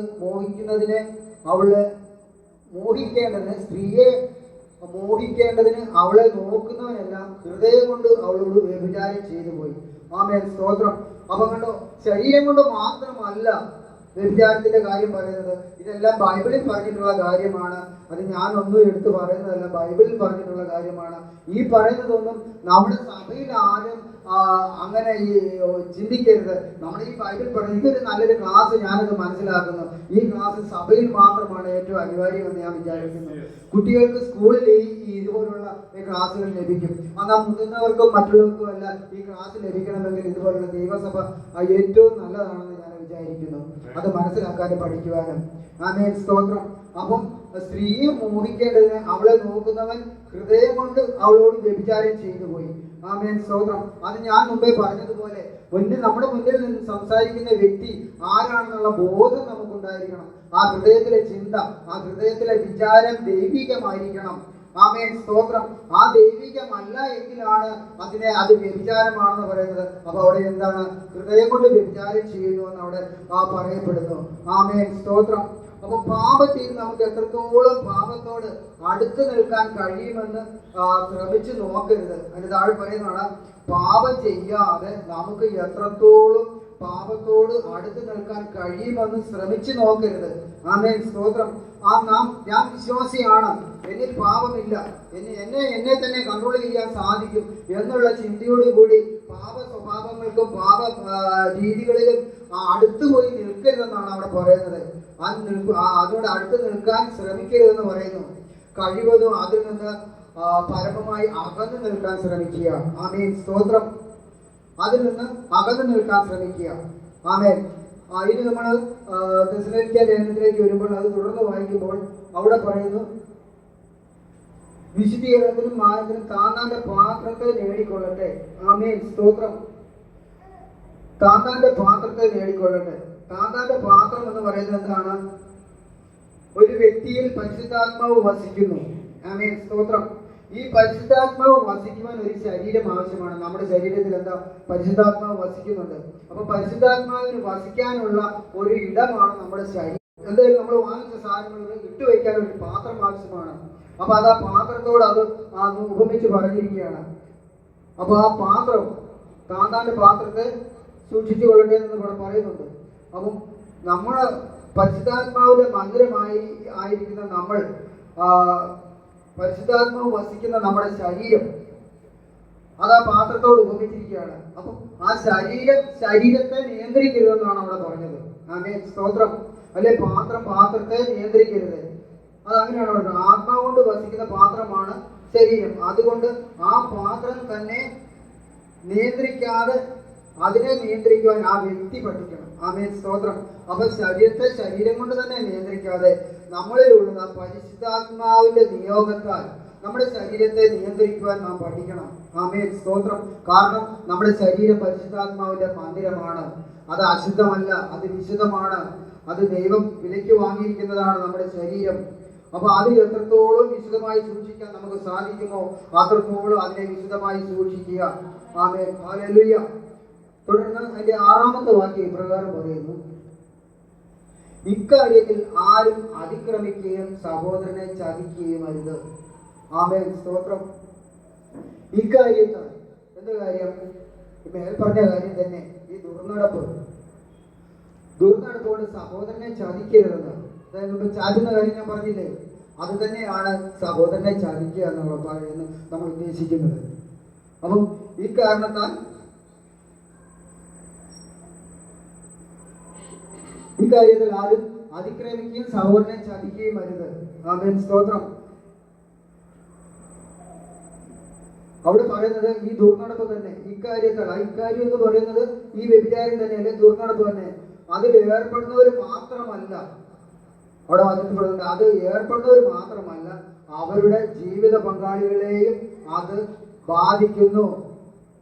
സ്ത്രീയെ മോഹിക്കേണ്ടതിന് അവളെ നോക്കുന്നവനെല്ലാം ഹൃദയം കൊണ്ട് അവളോട് വ്യഭിചാരം ചെയ്തു പോയി. ആമേൻ, സ്തോത്രം. അപ്പൊ കണ്ടോ, ശരീരം കൊണ്ട് മാത്രമല്ല വ്യഭിചാരത്തിന്റെ കാര്യം പറയുന്നത്. ഇതെല്ലാം ബൈബിളിൽ പറഞ്ഞിട്ടുള്ള കാര്യമാണ്. അത് ഞാനൊന്നും എടുത്തു പറയുന്നതല്ല, ബൈബിളിൽ പറഞ്ഞിട്ടുള്ള കാര്യമാണ്. ഈ പറയുന്നതൊന്നും നമ്മുടെ സഭയിൽ ആരും അങ്ങനെ ചിന്തിക്കരുത്. നമ്മുടെ ഈ ബൈബിൾ പറയുന്നത്, ഇതൊരു നല്ലൊരു ക്ലാസ്, ഞാനത് മനസ്സിലാക്കുന്നു. ഈ ക്ലാസ് സഭയിൽ മാത്രമാണ് ഏറ്റവും അനിവാര്യമെന്ന് ഞാൻ വിചാരിക്കുന്നു. കുട്ടികൾക്ക് സ്കൂളിൽ ഇതുപോലുള്ള ക്ലാസ്സുകൾ ലഭിക്കും. എന്നാൽ മുതിർന്നവർക്കും മറ്റുള്ളവർക്കും അല്ല ഈ ക്ലാസ് ലഭിക്കണമെങ്കിൽ ഇതുപോലുള്ള ദൈവസഭ ഏറ്റവും നല്ലതാണെന്ന് ഞാൻ വിചാരിക്കുന്നു. അത് മനസ്സിലാക്കാനും പഠിക്കുവാനും. ആമേൻ, സ്തോത്രം. അപ്പം സ്ത്രീയെ മോഹിക്കേണ്ടതിന് അവളെ നോക്കുന്നവൻ ഹൃദയം കൊണ്ട് അവളോട് വ്യഭിചാരം ചെയ്തു പോയി. ആമേൻ, സ്തോത്രം. അത് ഞാൻ മുമ്പേ പറഞ്ഞതുപോലെ നമ്മുടെ മുന്നിൽ നിന്ന് സംസാരിക്കുന്ന വ്യക്തി ആരാണെന്നുള്ള ബോധം നമുക്കുണ്ടായിരിക്കണം. ആ ഹൃദയത്തിലെ ചിന്ത, ആ ഹൃദയത്തിലെ വിചാരം ദൈവികമായിരിക്കണം. ആമേൻ സ്തോത്രം. ആ ദൈവികമല്ല എങ്കിലാണ് അത് വ്യഭിചാരമാണെന്ന് പറയുന്നത്. അപ്പൊ അവിടെ എന്താണ്? ഹൃദയം കൊണ്ട് വ്യഭിചാരം ചെയ്യുന്നു എന്ന് അവിടെ പറയപ്പെടുന്നു. ആമേൻ സ്തോത്രം. അപ്പൊ പാപത്തിൽ നമുക്ക് എത്രത്തോളം പാപത്തോട് അടുത്ത് നിൽക്കാൻ കഴിയുമെന്ന് ശ്രമിച്ചു നോക്കരുത്. അതിന് താഴെ പറയുന്നതാണ്, പാപം ചെയ്യാതെ നമുക്ക് എത്രത്തോളം പാപത്തോട് അടുത്ത് നിൽക്കാൻ കഴിയുമെന്ന് ശ്രമിച്ചു നോക്കരുത്. ആമേൻ സ്തോത്രം. ഞാൻ വിശ്വാസിയാണ്, എന്നിൽ പാപമില്ല, എന്നെ തന്നെ കൺട്രോൾ ചെയ്യാൻ സാധിക്കും എന്നുള്ള ചിന്തയോടുകൂടി പാപ സ്വഭാവങ്ങൾക്കും പാപ രീതികളിലും അടുത്തുപോയി നിൽക്കരുതെന്നാണ് അവിടെ പറയുന്നത്. അതോട് അടുത്ത് നിൽക്കാൻ ശ്രമിക്കരുതെന്ന് പറയുന്നു. കഴിവതും അതിൽ നിന്ന് പരമമായി അകന്നു നിൽക്കാൻ ശ്രമിക്കുക. ആമേൻ സ്തോത്രം. അതിൽ നിന്ന് അകന്നു നിൽക്കാൻ ശ്രമിക്കുക. ആമേൻ. ഇനി നമ്മൾ തെസ്സലോനിക്ക ലേഖനത്തിലേക്ക് വരുമ്പോൾ അത് തുടർന്ന് വായിക്കുമ്പോൾ അവിടെ പറയുന്നു, വിശുദ്ധീകരണത്തിനും മാനത്തിനും താന്താന്റെ പാത്രത്തെ നേടിക്കൊള്ളട്ടെ. ആമേൻ സ്തോത്രം. താന്താന്റെ പാത്രത്തെ നേടിക്കൊള്ളട്ടെ. താന്താന്റെ പാത്രം എന്ന് പറയുന്നത് എന്താണ്? ഒരു വ്യക്തിയിൽ പരിശുദ്ധാത്മാവ് വസിക്കുന്നു. ആമേൻ സ്തോത്രം. ഈ പരിശുദ്ധാത്മാവ് വസിക്കുവാൻ ഒരു ശരീരം ആവശ്യമാണ്. നമ്മുടെ ശരീരത്തിൽ എന്താ? പരിശുദ്ധാത്മാവ് വസിക്കുന്നുണ്ട്. അപ്പൊ പരിശുദ്ധാത്മാവിന് വസിക്കാനുള്ള ഒരു ഇടമാണ് നമ്മുടെ ശരീരം. എന്തായാലും നമ്മൾ വാങ്ങിച്ച സാധനങ്ങൾ ഇട്ടുവയ്ക്കാൻ ഒരു പാത്രം ആവശ്യമാണ്. അപ്പൊ അത് ആ പാത്രത്തോട് അത് ഉപമിച്ച് പറഞ്ഞിരിക്കുകയാണ്. അപ്പൊ ആ പാത്രം, താന്താന്റെ പാത്രത്തെ സൂക്ഷിച്ചു കൊള്ളട്ടെ എന്ന് ഇവിടെ പറയുന്നുണ്ട്. അപ്പം നമ്മള് പരിശുദ്ധാത്മാവിന്റെ മന്ദിരമായി ആയിരിക്കുന്ന നമ്മൾ, പരിശുദ്ധാത്മാവ് വസിക്കുന്ന നമ്മുടെ ശരീരം, അത് ആ പാത്രത്തോട് ഉപമിച്ചിരിക്കുകയാണ്. അപ്പം ആ ശരീരത്തെ നിയന്ത്രിക്കരുതെന്നാണ് അവിടെ പറഞ്ഞത്. ആമേൻ സ്തോത്രം. അല്ലെ പാത്രത്തെ നിയന്ത്രിക്കരുത്. അതങ്ങനെയാണ് പറയുന്നത്. ആത്മാവ് കൊണ്ട് വസിക്കുന്ന പാത്രമാണ് ശരീരം. അതുകൊണ്ട് ആ പാത്രം തന്നെ നിയന്ത്രിക്കാതെ അതിനെ നിയന്ത്രിക്കുവാൻ ആ വ്യക്തി പഠിക്കണം. ആമേൻ സ്തോത്രം. അപ്പൊ ശരീരം കൊണ്ട് തന്നെ നിയന്ത്രിക്കാതെ നമ്മളിലുള്ള പരിശുദ്ധാത്മാവിന്റെ നിയോഗത്താൽ നമ്മുടെ ശരീരത്തെ നിയന്ത്രിക്കുവാൻ നാം പഠിക്കണം. ആമേൻ സ്തോത്രം. കാരണം നമ്മുടെ ശരീരം പരിശുദ്ധാത്മാവിന്റെ മന്ദിരമാണ്. അത് അശുദ്ധമല്ല, അത് വിശുദ്ധമാണ്. അത് ദൈവം വിലയ്ക്ക് വാങ്ങിയിരിക്കുന്നതാണ് നമ്മുടെ ശരീരം. അപ്പൊ അത് എത്രത്തോളം വിശുദ്ധമായി സൂക്ഷിക്കാൻ നമുക്ക് സാധിക്കുമോ അത്രത്തോളം അതിനെ വിശുദ്ധമായി സൂക്ഷിക്കുക. Amen hallelujah. തുടർന്ന് അതിന്റെ 6-ാമത്തെ വാക്യം ഇപ്രകാരം പറയുന്നു, ഇക്കാര്യത്തിൽ ആരും അതിക്രമിക്കുകയും സഹോദരനെ ചതിക്കുകയും അരുത്. ആമേൻ സ്തോത്രം. ഇക്കാര്യത്താൽ എന്ത് കാര്യം? മേൽ പറഞ്ഞ കാര്യം തന്നെ. ഈ ദുർനടപ്പോട് സഹോദരനെ ചതിക്കരുതെന്ന്. അതായത് ചാറ്റുന്ന കാര്യം ഞാൻ പറഞ്ഞില്ലേ, അത് തന്നെയാണ് സഹോദരനെ ചതിക്കുക എന്ന് നമ്മൾ ഉദ്ദേശിക്കുന്നത്. അപ്പം ഈ കാരണത്താൽ ഈ കാര്യത്തിൽ ആരും അതിക്രമിക്കുകയും സഹോദരനെ ചതിക്കുകയും അരുത്. ആമേൻ സ്തോത്രം. അവിടെ പറയുന്നത് ഈ ദുർനടപ്പ് തന്നെ. ഇക്കാര്യം എന്ന് പറയുന്നത് ഈ വ്യഭിചാരം തന്നെയല്ലേ, ദുർനടപ്പ് തന്നെ. അതിൽ ഏർപ്പെടുന്നവർ മാത്രമല്ല, അവിടെ വന്നിട്ട് അത് ഏർപ്പെടുന്നവർ മാത്രമല്ല, അവരുടെ ജീവിത പങ്കാളികളെയും അത് ബാധിക്കുന്നു.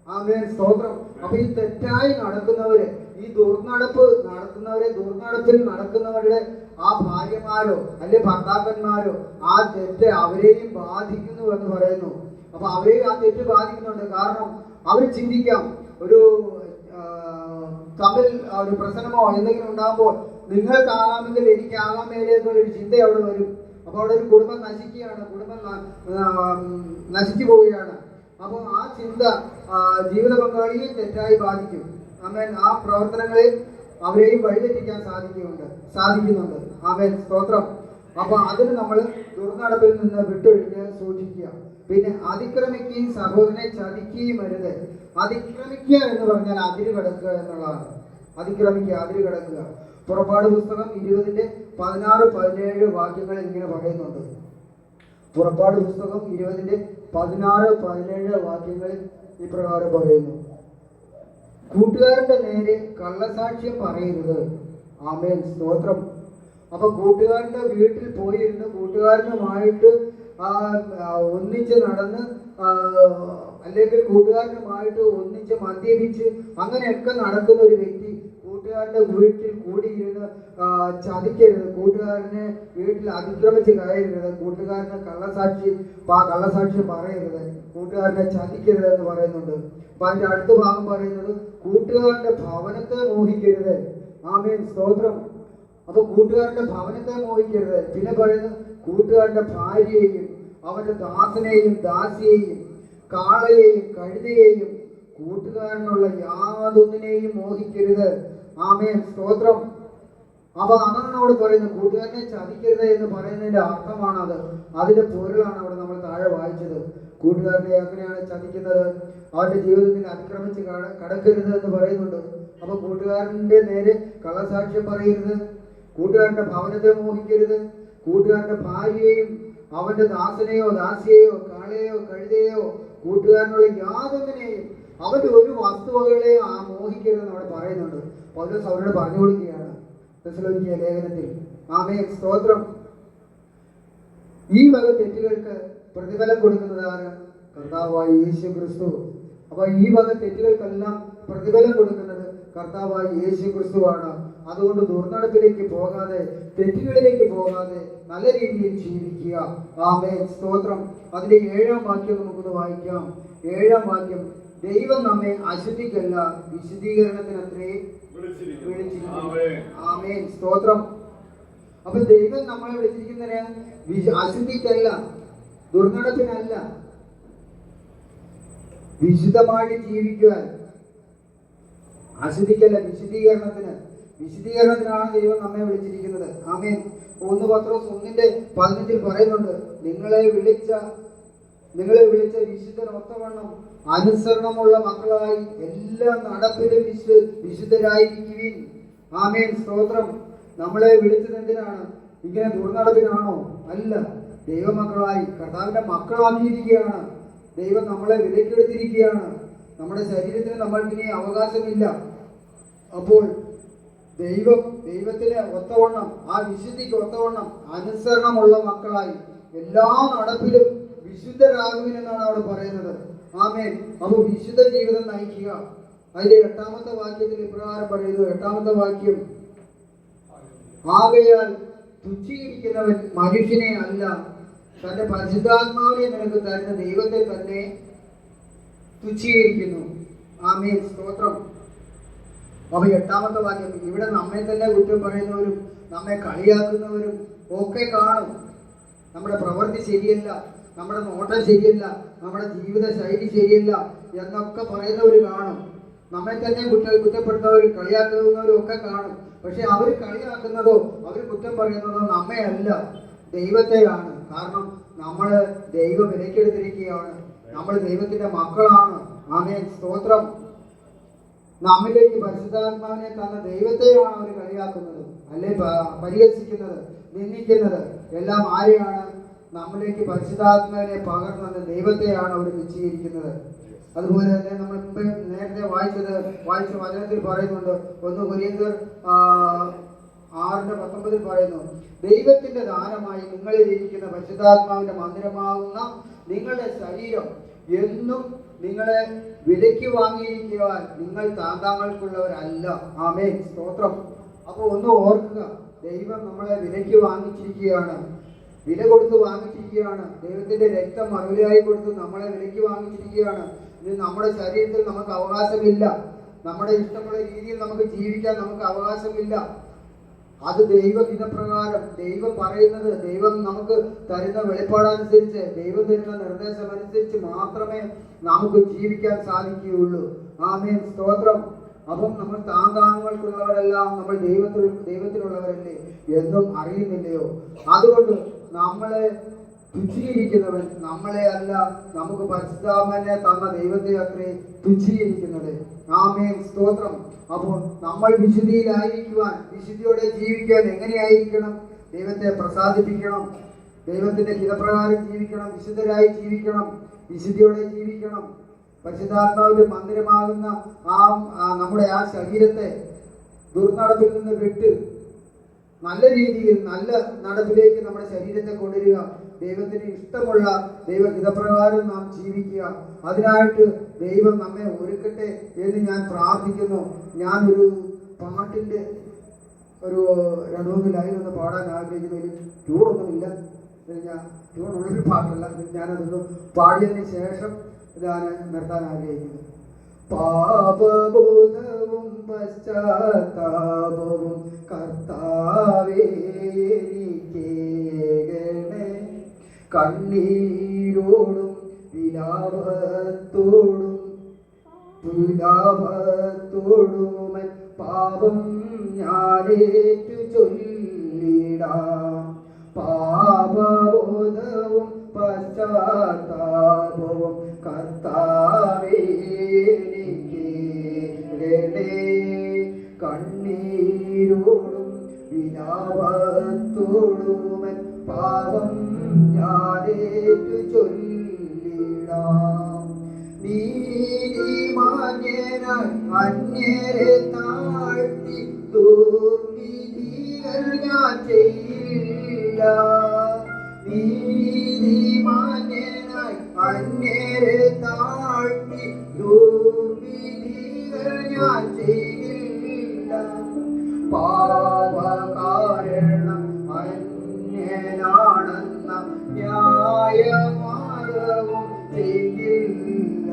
ആമേൻ സ്തോത്രം. അപ്പൊ ഈ തെറ്റായി നടക്കുന്നവര്, ഈ ദുർനടപ്പിൽ നടക്കുന്നവരുടെ ആ ഭാര്യമാരോ അല്ലെ ഭർത്താക്കന്മാരോ ആ തെറ്റ് അവരെയും ബാധിക്കുന്നു എന്ന് പറയുന്നു. അപ്പൊ അവരെയും ആ തെറ്റ് ബാധിക്കുന്നുണ്ട്. കാരണം അവർ ചിന്തിക്കാം, ഒരു തമ്മിൽ ഒരു പ്രശ്നമോ എന്തെങ്കിലും ഉണ്ടാകുമ്പോൾ നിങ്ങൾക്കാകാമെങ്കിൽ എനിക്കാകാൻ മേലെ എന്നുള്ളൊരു ചിന്ത അവിടെ വരും. അപ്പൊ അവിടെ ഒരു കുടുംബം നശിച്ചു പോവുകയാണ്. അപ്പോൾ ആ ചിന്ത ജീവിത പങ്കാളിയെ തെറ്റായി ബാധിക്കും. ആമേൻ. ആ പ്രവർത്തനങ്ങളിൽ അവരെയും വഴിതെറ്റിക്കാൻ സാധിക്കുന്നുണ്ട്. ആമേൻ സ്തോത്രം. അപ്പൊ അതിന് നമ്മൾ ദുർനടപ്പിൽ നിന്ന് വിട്ടൊഴിഞ്ഞ് സൂക്ഷിക്കുക. പിന്നെ അതിക്രമിക്കുകയും സഹോദരനെ ചതിക്കുകയും അരുത്. അതിക്രമിക്കുക എന്ന് പറഞ്ഞാൽ അതിര് കടക്കുക എന്നുള്ളതാണ്. അതിര് കടക്കുക. പുറപ്പാട് പുസ്തകം 20:16-17 വാക്യങ്ങളിൽ ഇങ്ങനെ പറയുന്നുണ്ട്. പുറപ്പാട് പുസ്തകം 20:16-17 വാക്യങ്ങളിൽ ഇപ്രകാരം പറയുന്നു, കൂട്ടുകാരന്റെ നേരെ കള്ളസാക്ഷ്യം പറയരുത്. ആമേൻ സ്തോത്രം. അപ്പൊ കൂട്ടുകാരന്റെ വീട്ടിൽ പോയിരുന്ന് കൂട്ടുകാരനുമായിട്ട് ഒന്നിച്ച് നടന്ന് അല്ലെങ്കിൽ കൂട്ടുകാരനുമായിട്ട് ഒന്നിച്ച് മദ്യപിച്ച് അങ്ങനെയൊക്കെ നടക്കുന്ന ഒരു വ്യക്തി കൂട്ടുകാരന്റെ വീട്ടിൽ കൂടിയിരുന്ന് ചതിക്കരുത്, കൂട്ടുകാരനെ വീട്ടിൽ അതിക്രമിച്ച് കയറരുത്, കൂട്ടുകാരനെ കള്ളസാക്ഷി പറയരുത്, കൂട്ടുകാരനെ ചതിക്കരുത് എന്ന് പറയുന്നുണ്ട്. അപ്പൊ അതിന്റെ അടുത്ത ഭാഗം പറയുന്നത് കൂട്ടുകാരന്റെ ഭവനത്തെ മോഹിക്കരുത്. ആമേൻ, സ്തോത്രം. അപ്പൊ കൂട്ടുകാരന്റെ ഭവനത്തെ മോഹിക്കരുത്. പിന്നെ പറയുന്നത് കൂട്ടുകാരന്റെ ഭാര്യയെയും അവന്റെ ദാസനെയും ദാസിയെയും കാളയെയും കഴുതയെയും കൂട്ടുകാരനുള്ള യാതൊന്നിനെയും മോഹിക്കരുത്. ആമേൻ, സ്തോത്രം. അപ്പൊ അതാണ് അവിടെ പറയുന്നത്, കൂട്ടുകാരനെ ചതിക്കരുത് എന്ന് പറയുന്നതിന്റെ അർത്ഥമാണത്. അതിന്റെ പൊരുളാണ് അവിടെ നമ്മൾ താഴെ വായിച്ചത്. കൂട്ടുകാരനെ എങ്ങനെയാണ് ചതിക്കുന്നത്? അവന്റെ ജീവിതത്തിൽ അതിക്രമിച്ച് കടക്കരുത് എന്ന് പറയുന്നുണ്ട്. അപ്പൊ കൂട്ടുകാരന്റെ നേരെ കള്ളസാക്ഷ്യം പറയരുത്, കൂട്ടുകാരന്റെ ഭവനത്തെ മോഹിക്കരുത്, കൂട്ടുകാരന്റെ ഭാര്യയെയും അവന്റെ ദാസനെയോ ദാസിയെയോ കാളയെയോ കഴുതയെയോ കൂട്ടുകാരനുള്ള യാതൊന്നിനെയും അവന്റെ ഒരു വസ്തുവകളെയോ മോഹിക്കരുതെന്ന് അവിടെ പറയുന്നുണ്ട്. പൗലോസ് അവരോട് പറഞ്ഞു കൊടുക്കുകയാണ് തെസ്സലോനിക്യ ലേഖനത്തിൽ. ആമേൻ, സ്തോത്രം. ഈ വക തെറ്റുകൾക്ക് പ്രതിഫലം കൊടുക്കുന്നത് ആര്? കർത്താവായ യേശു ക്രിസ്തു. അപ്പൊ ഈ വക തെറ്റുകൾക്കെല്ലാം പ്രതിഫലം കൊടുക്കുന്നത് കർത്താവായ യേശു ക്രിസ്തുവാണ്. അതുകൊണ്ട് ദുർനടപ്പിലേക്ക് പോകാതെ, തെറ്റുകളിലേക്ക് പോകാതെ നല്ല രീതിയിൽ ജീവിക്കുക. ആമേൻ, സ്തോത്രം. അതിന്റെ 7-ാം വാക്യം നമുക്കൊന്ന് വായിക്കാം. 7-ാം വാക്യം, ദൈവം നമ്മെ അശുദ്ധിക്കല്ല വിശുദ്ധീകരണത്തിനത്രേ വിളിച്ചിരിക്കുന്നു. ആമേൻ, സ്തോത്രം. അപ്പൊ ദൈവം നമ്മളെ വിളിച്ചിരിക്കുന്നതിന് അശുദ്ധിക്കല്ല, ദുർനടപ്പിനല്ല, വിശുദ്ധമായിട്ട് ജീവിക്കുവാൻ. അശുദ്ധിക്കല്ല, വിശുദ്ധീകരണത്തിനാണ് ദൈവം നമ്മെ വിളിച്ചിരിക്കുന്നത്. ആമേൻ. 1 പത്രോസ് 1:15 പറയുന്നുണ്ട്, നിങ്ങളെ വിളിച്ച വിശുദ്ധൻ ഒത്തവണ്ണം അനുസരണമുള്ള മക്കളായി എല്ലാ നടപ്പിലും വിശുദ്ധരായിരിക്കുവിൻ. ആമേൻ, സ്തോത്രം. നമ്മളെ വിളിച്ചത് എന്തിനാണ്? ഇങ്ങനെ ദുർനടപ്പിനാണോ? അല്ല, ദൈവമക്കളായി കർത്താവിന്റെ മക്കളാക്കിയിരിക്കുകയാണ്. ദൈവം നമ്മളെ വിലക്കെടുത്തിരിക്കുകയാണ്. നമ്മുടെ ശരീരത്തിന് നമ്മൾക്കിനി അവകാശമില്ല. അപ്പോൾ ദൈവത്തിലെ ഒത്തവണ്ണം, ആ വിശുദ്ധിക്ക് ഒത്തവണ്ണം അനുസരണമുള്ള മക്കളായി എല്ലാ നടപ്പിലും വിശുദ്ധരാകുവിനെന്നാണ് അവിടെ പറയുന്നത്. ആമേൻ. അപ്പോൾ വിശുദ്ധ ജീവിതം നയിക്കുക. അതിന്റെ 8-ാമത്തെ വാക്യത്തിൽ ഇപ്രകാരം പറയുന്നു. 8-ാമത്തെ വാക്യം, ആകയാൽ തുച്ഛീകരിക്കുന്നവൻ മനുഷ്യനെ അല്ല, തന്റെ പരിശുദ്ധാത്മാവിനെ നിനക്ക് തരുന്ന ദൈവത്തെ തന്നെ തുച്ഛീകരിക്കുന്നു. ആമേൻ, സ്തോത്രം. അപ്പൊ 8-ാമത്തെ വാക്യം, ഇവിടെ നമ്മെ തന്നെ കുറ്റം പറയുന്നവരും നമ്മെ കളിയാക്കുന്നവരും ഒക്കെ കാണും. നമ്മുടെ പ്രവൃത്തി ശരിയല്ല, നമ്മുടെ നോട്ടം ശരിയല്ല, നമ്മുടെ ജീവിത ശൈലി ശരിയല്ല എന്നൊക്കെ പറയുന്നവർ കാണും. നമ്മെ തന്നെ കുറ്റപ്പെടുത്തുന്നവരും കളിയാക്കുന്നവരും ഒക്കെ കാണും. പക്ഷെ അവർ കളിയാക്കുന്നതോ അവർ കുറ്റം പറയുന്നതോ നമ്മെ അല്ല, ദൈവത്തെയാണ്. കാരണം നമ്മള് ദൈവം വിലക്കെടുത്തിരിക്കുകയാണ്, നമ്മൾ ദൈവത്തിന്റെ മക്കളാണ്. ആമേൻ, സ്തോത്രം. നമ്മിലേക്ക് പരിശുദ്ധാത്മാവിനെ തന്ന ദൈവത്തെയാണ് അവർ കളിയാക്കുന്നത്, അല്ലെ പരിഹസിക്കുന്നത്, നിന്ദിക്കുന്നത്. എല്ലാം ആരെയാണ്? നമ്മിലേക്ക് പരിശുദ്ധാത്മാവിനെ പകർന്നത് ദൈവത്തെയാണ് അവർ നിശ്ചയിക്കുന്നത്. അതുപോലെ തന്നെ നമ്മൾ നേരത്തെ വായിച്ച വചനത്തിൽ പറയുന്നുണ്ട്. 1 കൊരിന്ത്യർ 6:19 പറയുന്നു, ദൈവത്തിന്റെ ദാനമായി നിങ്ങളിൽ ഇരിക്കുന്ന പരിശുദ്ധാത്മാവിന്റെ മന്ദിരമാകുന്ന നിങ്ങളുടെ ശരീരം എന്നും നിങ്ങളെ വിലയ്ക്ക് വാങ്ങിയിരിക്കുവാൻ നിങ്ങൾ താങ്ങൾക്കുള്ളവരല്ല. ആമേൻ, സ്തോത്രം. അപ്പോൾ ഒന്ന് ഓർക്കുക, ദൈവം നമ്മളെ വിലയ്ക്ക് വാങ്ങിച്ചിരിക്കുകയാണ്, വില കൊടുത്ത് വാങ്ങിച്ചിരിക്കുകയാണ്. ദൈവത്തിന്റെ രക്തം മറുപടിയായി കൊടുത്ത് നമ്മളെ വിലയ്ക്ക് വാങ്ങിച്ചിരിക്കുകയാണ്. ഇനി നമ്മുടെ ശരീരത്തിൽ നമുക്ക് അവകാശമില്ല, നമ്മുടെ ഇഷ്ടമുള്ള രീതിയിൽ നമുക്ക് ജീവിക്കാൻ നമുക്ക് അവകാശമില്ല. അത് ദൈവഹിതപ്രകാരം ദൈവം പറയുന്നത്, ദൈവം നമുക്ക് തരുന്ന വെളിപ്പാടനുസരിച്ച്, ദൈവം തരുന്ന നിർദ്ദേശം അനുസരിച്ച് മാത്രമേ നമുക്ക് ജീവിക്കാൻ സാധിക്കുകയുള്ളൂ. ആമേൻ, സ്തോത്രം. അപ്പം നമ്മൾ താങ്ങാങ്ങൾക്കുള്ളവരെല്ലാം നമ്മൾ ദൈവത്തിലുള്ളവരല്ലേ എന്നും അറിയുന്നില്ലയോ? അതുകൊണ്ട് നമ്മളെ തുച്ഛീകരിക്കുന്നവൻ നമ്മളെ അല്ല, നമുക്ക് പരിശുദ്ധാത്മാവിനെ തന്ന ദൈവത്തെ അത്രേ തുച്ഛീകരിക്കുന്നത്. ആമേൻ, സ്തോത്രം. അപ്പോൾ നമ്മൾ വിശുദ്ധിയിലായിരിക്കുവാൻ, വിശുദ്ധിയോടെ ജീവിക്കാൻ എങ്ങനെയായിരിക്കണം? ദൈവത്തെ പ്രസാദിപ്പിക്കണം, ദൈവത്തിന്റെ ഹിതപ്രകാരം ജീവിക്കണം, വിശുദ്ധരായി ജീവിക്കണം, വിശുദ്ധിയോടെ ജീവിക്കണം. പരിശുദ്ധാത്മാവിന്റെ മന്ദിരമാകുന്ന നമ്മുടെ ആ ശരീരത്തെ ദുർനടപ്പിൽ നിന്ന് വിട്ട് നല്ല രീതിയിൽ നല്ല നടപ്പിലേക്ക് നമ്മുടെ ശരീരത്തെ കൊണ്ടുവരിക. ദൈവത്തിന് ഇഷ്ടമുള്ള ദൈവഹിതപ്രകാരം നാം ജീവിക്കുക. അതിനായിട്ട് ദൈവം നമ്മെ ഒരുക്കട്ടെ എന്ന് ഞാൻ പ്രാർത്ഥിക്കുന്നു. ഞാനൊരു പാട്ടിൻ്റെ ഒരു 2-3 ലൈൻ ഒന്ന് പാടാൻ ആഗ്രഹിക്കുന്നതിൽ ട്യൂണൊന്നുമില്ല. ഞാൻ ട്യൂണുള്ളൊരു പാട്ടല്ല. ഞാനതൊന്ന് പാടിയതിന് ശേഷം ഇതാണ് നിർത്താൻ ആഗ്രഹിക്കുന്നത്. പാപബോധവും പശ്ചാത്താപവും കർത്താവേ എനിക്കേകണേ. കണ്ണീരോടും വിലാപത്തോടുമൻ പാപം ഞാനേറ്റു ചൊല്ലിടാം. പാപബോധവും പശ്ചാത്താപവും കർത്താവേ എനിക്കേകണേ. കണ്ണീരോടും വിലാപത്തോടുമൻ പാപം ഞാനേറ്റു ചൊല്ലിടാം. നീതിമാന്യനായി അന്യരെ താഴ്ത്തി ദുർവിധികൾ ഞാൻ ചെയ്യില്ല. നീതിമാന്യനായി അന്യരെ താഴ്ത്തി ദുർവിധികൾ ഞാൻ ചെയ്യില്ല. പാപകാരണം അന്യനാണെന്ന ന്യായവാദവും ചെയ്യില്ല.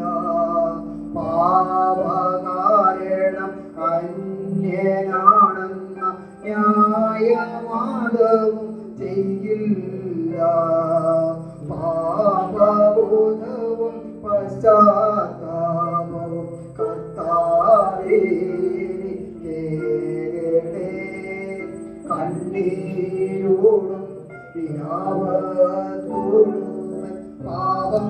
പാപകാരണം അന്യനാണെന്ന ന്യായവാദവും ചെയ്യില്ല. പാപബോധവും പശ്ചാത്താപവും കർത്താവേ എനിക്കേകണേ. കണ്ണീരോടും വിലാപത്തോടും പാപം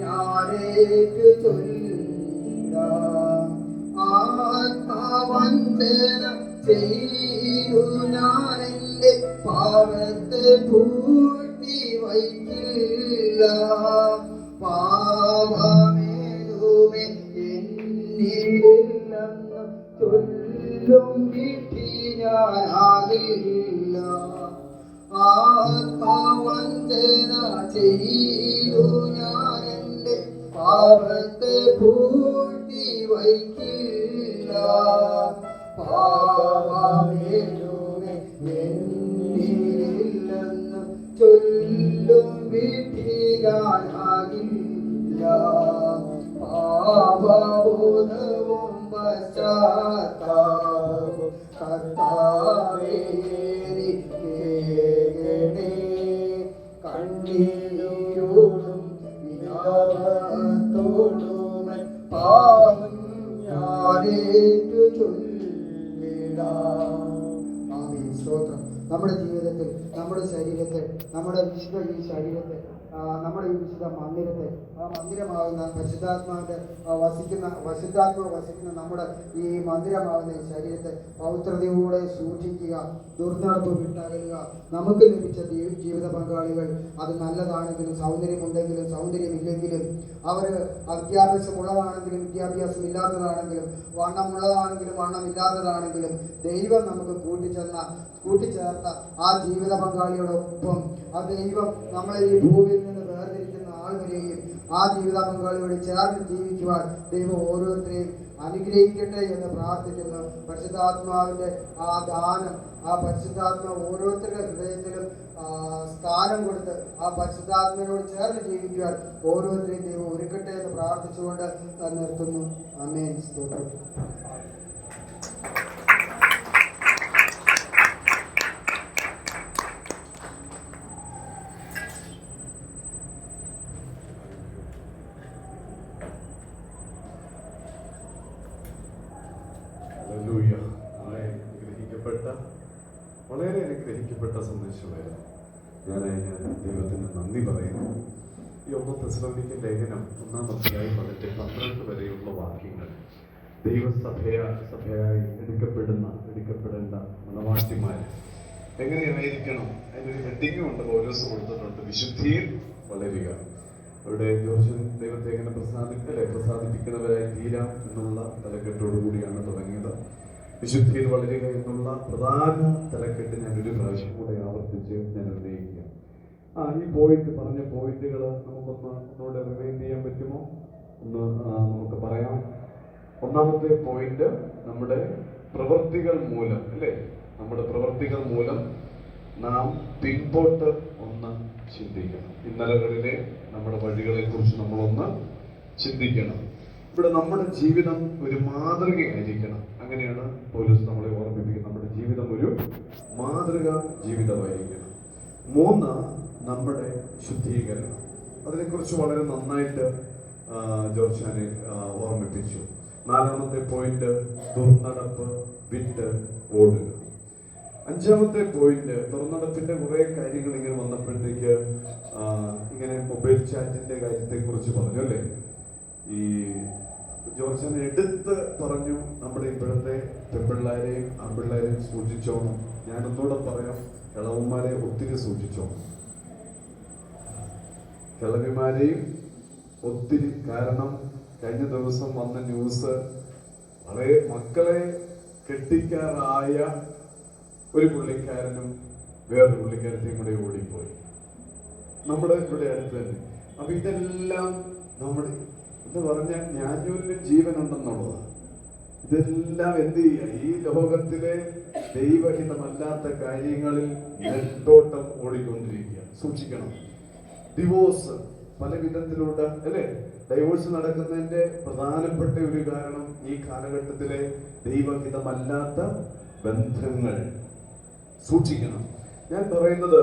ഞാനേറ്റു ചൊല്ലിടാം. ആത്മവഞ്ചന ചെയ്തു ഞാനെന്റെ പാപത്തെ പൂഴ്ത്തി വയ്ക്കില്ല. പാപമേതുമേ എന്നിലെന്ന് ചൊല്ലും വിധി ഞാനാകില്ല. ആത്മവഞ്ചന ചെയ്തു ഞാനെന്റെ പാപത്തെ പൂഴ്ത്തി വയ്ക്കില്ല. പാപമേതുമേ എന്നിലെന്ന് ചൊല്ലും വിധി ഞാനാകില്ല. പാപബോധവും പശ്ചാത്താപവും കർത്താവേ എനിക്കേകണേ. കണ്ണീരോടും വിലാപത്തോടുമൻ പാപം ഞാനേറ്റു ചൊല്ലിടാം. ആമേൻ. സ്തോത്രം. നമ്മുടെ ജീവിതത്തിൽ, നമ്മുടെ ശരീരത്തെ, നമ്മുടെ വിശുദ്ധ ഈ ശരീരത്തെ, നമ്മുടെ ഈ വിശുദ്ധ മന്ദിരത്തെ, ആ മന്ദിരമാകുന്ന പരിശുദ്ധാത്മാവിന്റെ വസിക്കുന്ന നമ്മുടെ ഈ മന്ദിരമാകുന്ന ഈ ശരീരത്തെ പവിത്രതയോടെ സൂക്ഷിക്കുക. ദുർനടപ്പ് വിട്ടകലുക. നമുക്ക് ലഭിച്ച ജീവിത പങ്കാളികൾ അത് നല്ലതാണെങ്കിലും സൗന്ദര്യമുണ്ടെങ്കിലും സൗന്ദര്യമില്ലെങ്കിലും, അവർ വിദ്യാഭ്യാസമുള്ളതാണെങ്കിലും വിദ്യാഭ്യാസം ഇല്ലാത്തതാണെങ്കിലും, വണ്ണമുള്ളതാണെങ്കിലും വണ്ണമില്ലാത്തതാണെങ്കിലും, ദൈവം നമുക്ക് കൂട്ടിച്ചേർത്ത ആ ജീവിത പങ്കാളിയോടൊപ്പം ആ ദൈവം നമ്മളെ ഈ ഭൂമിയിൽ നിന്ന് വേർതിരിക്കുന്ന ആൾ വരെയും ആ ജീവിത പങ്കാളിയോട് ചേർന്ന് ജീവിക്കുവാൻ ദൈവം ഓരോരുത്തരെയും അനുഗ്രഹിക്കട്ടെ എന്ന് പ്രാർത്ഥിക്കുന്നു. പരിശുദ്ധാത്മാവിന്റെ ആ ദാനം, ആ പരിശുദ്ധാത്മാവ് ഓരോരുത്തരുടെ ഹൃദയത്തിലും സ്ഥാനം കൊടുത്ത് ആ പരിശുദ്ധാത്മാവിനോട് ചേർന്ന് ജീവിക്കുവാൻ ഓരോരുത്തരെയും ദൈവം ഒരുക്കട്ടെ എന്ന് പ്രാർത്ഥിച്ചുകൊണ്ട് നിർത്തുന്നു. ആമേൻ. സ്തോത്രം. വളരെ അനുഗ്രഹിക്കപ്പെട്ട സന്ദേശമായിരുന്നു. ഞാൻ ദൈവത്തിന് നന്ദി പറയുന്നു. ഈ 1 തെസ്സലോനിക്കൻ ലേഖനം 1-ാം അധ്യായം അതിന്റെ 12 വരെയുള്ള വാക്യങ്ങൾ സഭയായി എടുക്കപ്പെടേണ്ട മണവാട്ടിമാർ എങ്ങനെയായിരിക്കണം അതിനൊരു ഹെഡിങ്ങും ഉണ്ട്. പൗലോസ് കൊടുത്തിട്ടുണ്ട്, വിശുദ്ധിയിൽ വളരുക. അവിടെ ജോർജൻ ദൈവത്തെ എങ്ങനെ പ്രസാദിപ്പിക്കുന്നവരായി തീരാം എന്നുള്ള തലക്കെട്ടോടുകൂടിയാണ് തുടങ്ങിയത്. വിശുദ്ധിയിൽ വളരുക എന്നുള്ള പ്രധാന തലക്കെട്ട് ഞാൻ ഒരു പ്രാവശ്യം കൂടെ ആവർത്തിച്ച് ഞാൻ ഉന്നയിക്കുക. ഈ പറഞ്ഞ പോയിന്റുകൾ ഒന്നുകൂടെ റിവൈൻഡ് ചെയ്യാൻ പറ്റുമോ? നമുക്ക് പറയാം. ഒന്നാമത്തെ പോയിന്റ്, നമ്മുടെ പ്രവൃത്തികൾ മൂലം അല്ലേ, നമ്മുടെ പ്രവൃത്തികൾ മൂലം നാം പിൻപോട്ട് ഒന്ന് ചിന്തിക്കണം. ഇന്നലകളിലെ നമ്മുടെ വഴികളെ കുറിച്ച് നമ്മളൊന്ന് ചിന്തിക്കണം. ഇവിടെ നമ്മുടെ ജീവിതം ഒരു മാതൃകയായിരിക്കണം. അങ്ങനെയാണ് പൗലോസ് നമ്മളെ ഓർമ്മിപ്പിക്കുന്നത്. നമ്മുടെ ജീവിതം ഒരു മാതൃക ജീവിതമായിരിക്കണം. 3, നമ്മുടെ ശുദ്ധീകരണം. അതിനെക്കുറിച്ച് വളരെ നന്നായിട്ട് ജോർജാനെ ഓർമ്മിപ്പിച്ചു. 4ാമത്തെ പോയിന്റ് ദുർനടപ്പ് വിട്ട് ഓടുക. 5ാമത്തെ പോയിന്റ് തുറന്നടപ്പിന്റെ കുറെ കാര്യങ്ങൾ ഇങ്ങനെ വന്നപ്പോഴത്തേക്ക് ഇങ്ങനെ മൊബൈൽ ചാറ്റിന്റെ കാര്യത്തെ കുറിച്ച് പറഞ്ഞു അല്ലേ. ഈ ജോർജൻ എടുത്ത് പറഞ്ഞു നമ്മുടെ ഇപ്പോഴത്തെ പെൺപിള്ളേരെയും ആൺപിള്ളേരെയും സൂക്ഷിച്ചോണം. ഞാനൊന്നുകൂടെ പറയാം, കിളവന്മാരെ ഒത്തിരി സൂക്ഷിച്ചോണം, കിളവിമാരെയും ഒത്തിരി. കാരണം കഴിഞ്ഞ ദിവസം വന്ന ന്യൂസ്, വളരെ മക്കളെ കെട്ടിക്കാറായ ഒരു പുള്ളിക്കാരനും വേറൊരു പുള്ളിക്കാരത്തെയും കൂടെ ഓടിപ്പോയി നമ്മുടെ ഇവിടെ അടുത്ത് തന്നെ. അപ്പൊ ഇതെല്ലാം നമ്മുടെ എന്ന് പറഞ്ഞാൽ ഞാനൊരു ജീവനുണ്ടെന്നുള്ളതാണ്. ഇതെല്ലാം എന്ത് ചെയ്യുക, ഈ ലോകത്തിലെ ദൈവഹിതമല്ലാത്ത കാര്യങ്ങളിൽ നെട്ടോട്ടം ഓടിക്കൊണ്ടിരിക്കുക. സൂക്ഷിക്കണം. ഡിവോഴ്സ് പല വിധത്തിലുണ്ട് അല്ലെ. ഡൈവോഴ്സ് നടക്കുന്നതിന്റെ പ്രധാനപ്പെട്ട ഒരു കാരണം ഈ കാലഘട്ടത്തിലെ ദൈവഹിതമല്ലാത്ത ബന്ധങ്ങൾ. സൂക്ഷിക്കണം. ഞാൻ പറയുന്നത്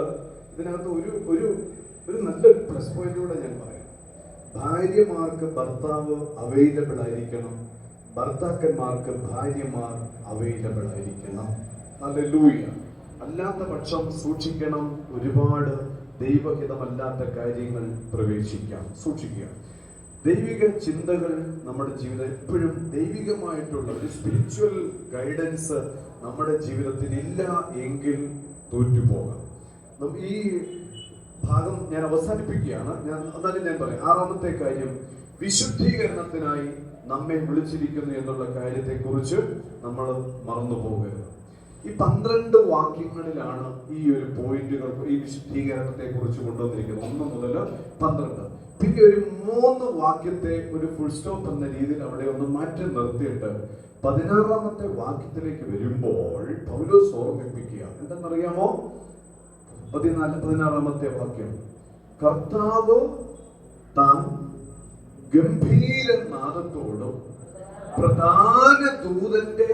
ഇതിനകത്ത് ഒരു നല്ലൊരു പ്ലസ് പോയിന്റൂടെ ഞാൻ പറയാം. ഭാര്യമാർക്ക് ഭർത്താവ് അവൈലബിൾ ആയിരിക്കണം, ഭർത്താക്കന്മാർക്ക് ഭാര്യമാർ അവൈലബിൾ ആയിരിക്കണം. ഹല്ലേലൂയ. അല്ലാത്ത പക്ഷം സൂക്ഷിക്കണം, ഒരുപാട് ദൈവഹിതമല്ലാത്ത കാര്യങ്ങൾ പ്രവേശിക്കാം. സൂക്ഷിക്കുക. ദൈവിക ചിന്തകൾ നമ്മുടെ ജീവിതം എപ്പോഴും ദൈവികമായിട്ടുള്ള ഒരു സ്പിരിച്വൽ ഗൈഡൻസ് നമ്മുടെ ജീവിതത്തിൽ ഇല്ല എങ്കിൽ തോറ്റുപോകാം. ഈ ഭാഗം ഞാൻ അവസാനിപ്പിക്കുകയാണ്. എന്നാലും ഞാൻ പറയാം. 6ാമത്തെ കാര്യം, വിശുദ്ധീകരണത്തിനായി നമ്മെ വിളിച്ചിരിക്കുന്നു എന്നുള്ള കാര്യത്തെ കുറിച്ച് നമ്മൾ മറന്നു പോകരുത്. ഈ 12 വാക്യങ്ങളിലാണ് ഈ ഒരു പോയിന്റുകൾ ഈ വിശുദ്ധീകരണത്തെ കുറിച്ച് കൊണ്ടുവന്നിരിക്കുന്നത്. 1 മുതൽ 12. പിന്നെ ഒരു 3 വാക്യത്തെ ഒരു ഫുൾ സ്റ്റോപ്പ് എന്ന രീതിയിൽ അവിടെ ഒന്ന് മാറ്റി നിർത്തിയിട്ട് 16ാമത്തെ വാക്യത്തിലേക്ക് വരുമ്പോൾ പൗലോസ് ഓർമ്മിപ്പിക്കുക. എന്തെന്നറിയാമോ? 16ാമത്തെ വാക്യം, കർത്താവ് താൻ ഗംഭീരനാദത്തോടും പ്രധാന ദൂതന്റെ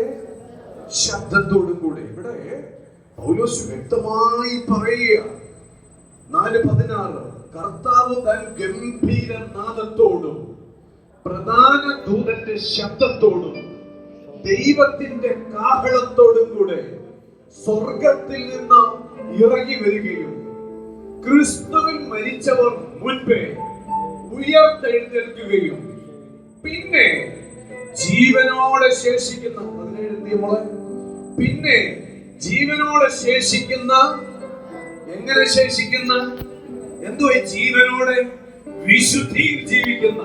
ശബ്ദത്തോടും കൂടെ. ഇവിടെ പൗലോസ് വ്യക്തമായി പറയുക, 4:16, കർത്താവ് താൻ ഗംഭീരനാദത്തോടും പ്രധാന ദൂതന്റെ ശബ്ദത്തോടും ദൈവത്തിന്റെ കാഹളത്തോടും കൂടെ സ്വർഗത്തിൽ നിന്ന് ഇറങ്ങി വരികയും ക്രിസ്തുവിൽ മരിച്ചവർ മുൻപേ ഉയർത്തെഴുന്നേൽക്കുകയും പിന്നെ ജീവനോടെ ശേഷിക്കുന്ന പിന്നെ ജീവനോടെ ശേഷിക്കുന്ന എങ്ങനെ ശേഷിക്കുന്ന എന്തോ ജീവനോടെ വിശുദ്ധിയിൽ ജീവിക്കുന്ന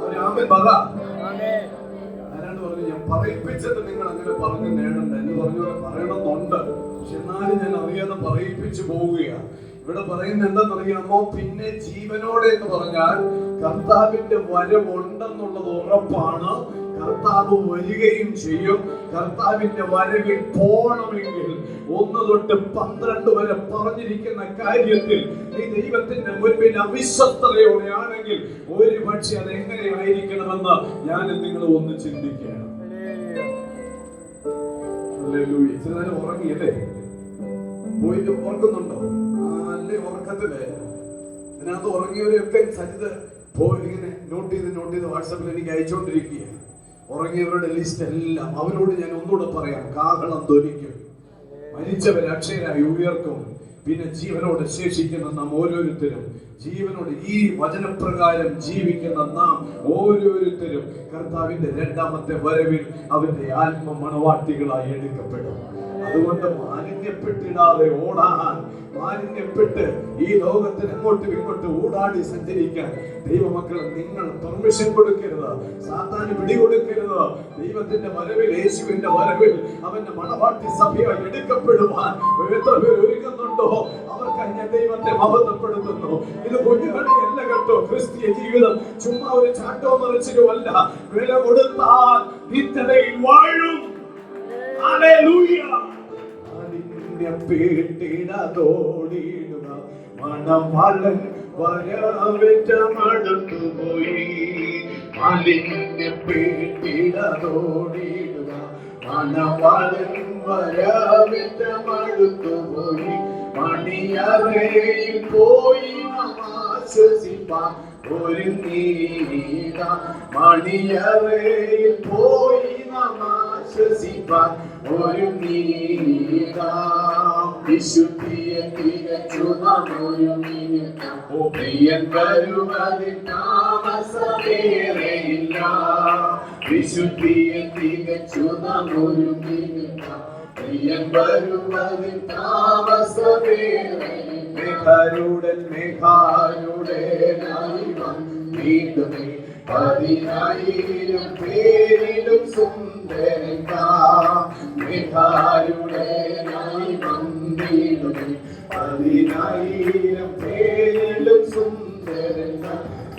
അവരാമൻ പറ. ആരാണ്ട് പറഞ്ഞു, ഞാൻ പറയിപ്പിച്ചത് നിങ്ങൾ അങ്ങനെ പറഞ്ഞു നേടണ്ട എന്ന് പറഞ്ഞു പറയണമെന്നുണ്ട്. പക്ഷെ എന്നാലും ഞാൻ അറിയാതെ പറയിപ്പിച്ചു പോവുകയാണ്. ഇവിടെ പറയുന്നത് എന്താണെന്നറിയാമോ? പിന്നെ ജീവനോടെ എന്ന് പറഞ്ഞാൽ കർത്താവിന്റെ വരവുണ്ടെന്നുള്ളത് ഉറപ്പാണ്. കർത്താവ് വരികയും ചെയ്യും. കർത്താവിന്റെ വരവിൽ പോകണമെങ്കിൽ 1 തൊട്ട് 12 വരെ പറഞ്ഞിരിക്കുന്ന കാര്യത്തിൽ നീ ദൈവത്തിന്റെ മുൻപിൽ അവിശ്വസ്തതയോടെ ആണെങ്കിൽ ഒരു പക്ഷെ അത് എങ്ങനെയായിരിക്കണമെന്ന് ഞാൻ നിങ്ങൾ ഒന്ന് ചിന്തിക്കുകയാണ്. ചില നേരം ഉറങ്ങിയല്ലേ? പോയിട്ട് ഓർക്കുന്നുണ്ടോ? അല്ലേ ഉറക്കത്തില്ലേ? ഇതിനകത്ത് ഉറങ്ങിയവരെയൊക്കെ സരിത ഇങ്ങനെ നോട്ട് ചെയ്ത് വാട്സാപ്പിൽ എനിക്ക് അയച്ചുകൊണ്ടിരിക്കുകയാണ്. ഉറങ്ങിയവരുടെ ലിസ്റ്റ് എല്ലാം അവരോട് ഞാൻ ഒന്നുകൂടെ പറയാം. കാഹളം ധ്വനിക്കും, മരിച്ചവർ അക്ഷയരായി ഉയർക്കും, പിന്നെ ജീവനോട് ശേഷിക്കുന്ന നാം ഓരോരുത്തരും, ജീവനോട് ഈ വചനപ്രകാരം ജീവിക്കുന്ന നാം ഓരോരുത്തരും കർത്താവിന്റെ 2ാമത്തെ വരവിൽ അവന്റെ ആത്മ മണവാട്ടികളായി എടുക്കപ്പെടും. അതുകൊണ്ട് മാലിന്യപ്പെട്ടിടാതെ ഓടാൻ, മാലിന്യപ്പെട്ട് ഈ ലോകത്തിൽ അങ്ങോട്ടും ഇങ്ങോട്ടും ഓടാടി സഞ്ചരിക്കാൻ ദൈവമക്കളെ നിങ്ങൾ പെർമിഷൻ കൊടുക്കരുത്. സാത്താന് പിടികൊടുക്കരുത്. ദൈവത്തിന്റെ വരവിൽ, യേശുവിന്റെ വരവിൽ അവന്റെ മണവാട്ടി സഭയായി എടുക്കപ്പെടുവാൻ എത്ര പേർ ഒരുങ്ങുന്നുണ്ടോ അവർക്കായി ഞാൻ ദൈവത്തെ മഹത്വപ്പെടുത്തുന്നു. ഇത് കുഞ്ഞുകളിയല്ല കേട്ടോ. ക്രിസ്തീയ ജീവിതം ചുമ്മാ ഒരു ചാട്ടോ മറിച്ചിലുമല്ല. വില കൊടുത്താൽ നിത്യതയിൽ വാഴും. ഹല്ലേലൂയ. മാലിന്യപ്പെട്ടിടതോടിയിടുക മണവാളൻ വരവേറ്റമടുത്തുപോയി. മാലിന്യപ്പെട്ടിടതോടിയിടുക മണവാളൻ വരവേറ്റമടുത്തുപോയി. മണിയറയിൽ പോയി ആശ്വസിപ്പാൻ ഒരുങ്ങീട. മണിയറയിൽ പോയി ആശ്വസിപ്പാൻ ഒരുങ്ങീട. വിശുദ്ധിയെ തികച്ചു നാം ഒരുങ്ങിനിൽക്കാം. ഓ പ്രിയൻ വരുവതിൽ താമസമേറെയില്ല. വിശുദ്ധിയെ തികച്ചു നാം ഒരുങ്ങിനിൽക്കാം. പ്രിയൻ വരുവതിൽ താമസമേറെയില്ല. മേഘാരുടനായി വന്നിടുമേ. 10,000 പേരിലും സുന്ദരൻ. മേഘാരുടനായി വന്നിടുമേ. 10,000 പേരിലും സുന്ദരൻ.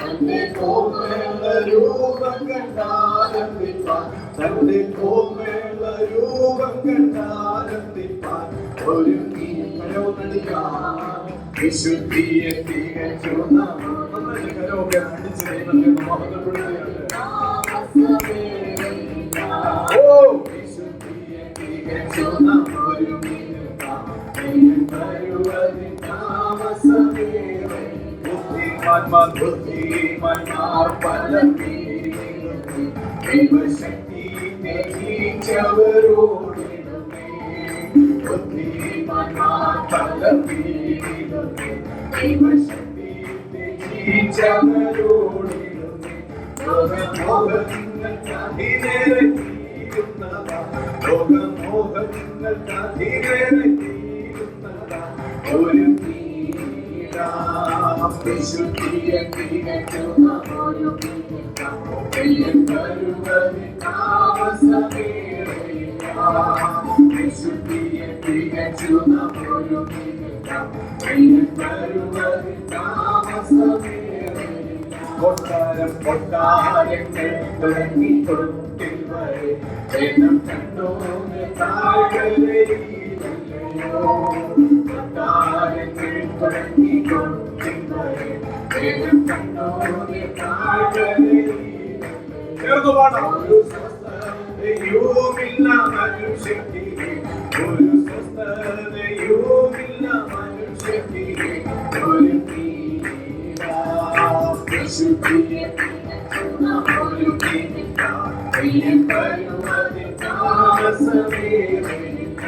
തന്റെ കോമള രൂപം കണ്ടാനന്ദിപ്പാൻ. തന്റെ കോമള രൂപം കണ്ടാനന്ദിപ്പാൻ ഒരുങ്ങി കരവുന്നടിക്കാൻ. വിശുദ്ധിയെ തികച്ചു നാം കരവൊക്കെ അടിച്ച് ദൈവത്തെ മഹത്വപ്പെടുത്തുകയാണ്. ഓ വിശുദ്ധിയെ തികച്ചു നാം ഒരുങ്ങിനിൽക്കാം. വരുവതിൽ താമസമേറെ. ബുദ്ധിമാന്മാർ പലരും ദൈവശക്തി ഗ്രഹിച്ചവരോടിടുമേ. ബുദ്ധിമാന്മാർ പലരും ദൈവശക്തി ഗ്രഹിച്ചവരോടിടുമേ. ലോകമോഹങ്ങൾക്കതിരേറെ തീരുന്നതാ. ലോകമോഹങ്ങൾക്കതിരേറെ തീരുന്നതാ. ഒരു വിശുദ്ധിയെ തികച്ചു നാം ഒരുങ്ങിനിൽക്കാം. പ്രിയൻ വരുവതിൽ താമസമേറെയില്ല. വിശുദ്ധിയെ തികച്ചു നാം ഒരുങ്ങിനിൽക്കാം. പ്രിയൻ വരുവതിൽ താമസമേറെയില്ല. കൊട്ടാരങ്ങൾ തുടങ്ങി തൊട്ടിൽ വരെ ജനം കണ്ടോന്ന് താഴ്വരയിലല്ലയോ. കൊട്ടാരങ്ങൾ തുടങ്ങി തൊട്ടിൽ വരെ ജനം കണ്ടോന്ന് താഴ്വരയിലല്ലയോ. ഒരു സ്വസ്ഥതയുമില്ല മനുഷ്യർക്ക്. ഒരു സ്വസ്ഥതയുമില്ല മനുഷ്യർക്ക്. ഒരു വിശുദ്ധിയെ തികച്ചു നാം ഒരുങ്ങിനിൽക്കാം. പ്രിയൻ വരുവതിൽ താമസമേറെയില്ല.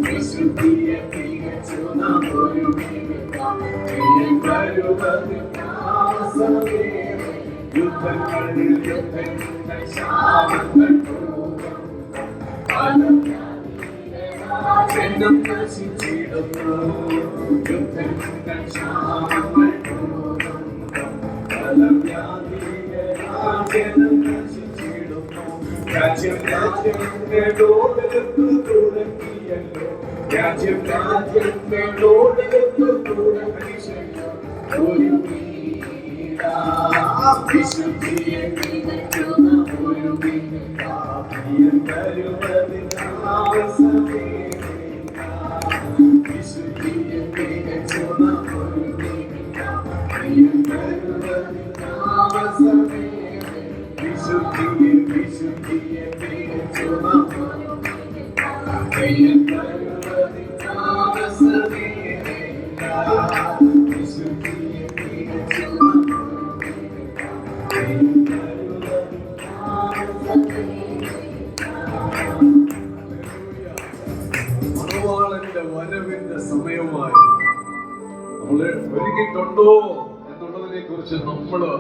വിശുദ്ധിയെ തികച്ചു നാം ഒരുങ്ങിനിൽക്കാം. പ്രിയൻ വരുവതിൽ താമസമേറെയില്ല. യുദ്ധങ്ങൾ ശാപങ്ങൾ ജനം നശിച്ചിടുന്നു. യുദ്ധങ്ങൾ ശാപങ്ങൾ രാജ്യങ്ങളോടെടുത്തു തുടങ്ങിയല്ലോ. രാജ്യങ്ങളോടെടുത്തു തുടങ്ങിയല്ലോ. ഒരു വിശുദ്ധിയെ തികച്ചു നാം ഒരുങ്ങിനിൽക്കാം. പ്രിയൻ വരുവതിൽ താമസമേറെയില്ല. വിശുദ്ധിയെ തികച്ചു നാം ഒരുങ്ങിനിൽക്കാം. പ്രിയൻ വരുവതിൽ താമസമേറെയില്ല. വിശുദ്ധിയെ തികച്ചു നാം ഒരുങ്ങിനിൽക്കാം. പ്രിയൻ വരുവതിൽ താമസമേറെയില്ല. വിശുദ്ധിയെ തികച്ചു നാം ഒരുങ്ങിനിൽക്കാം. പ്രിയൻ വരുവതിൽ താമസമേറെയില്ല. മണവാളന്റെ വരവിന്റെ സമയമായി നമ്മൾ ഒരുങ്ങിയിട്ടുണ്ടോ എന്നുള്ളതിനെ കുറിച്ച് നമ്മള്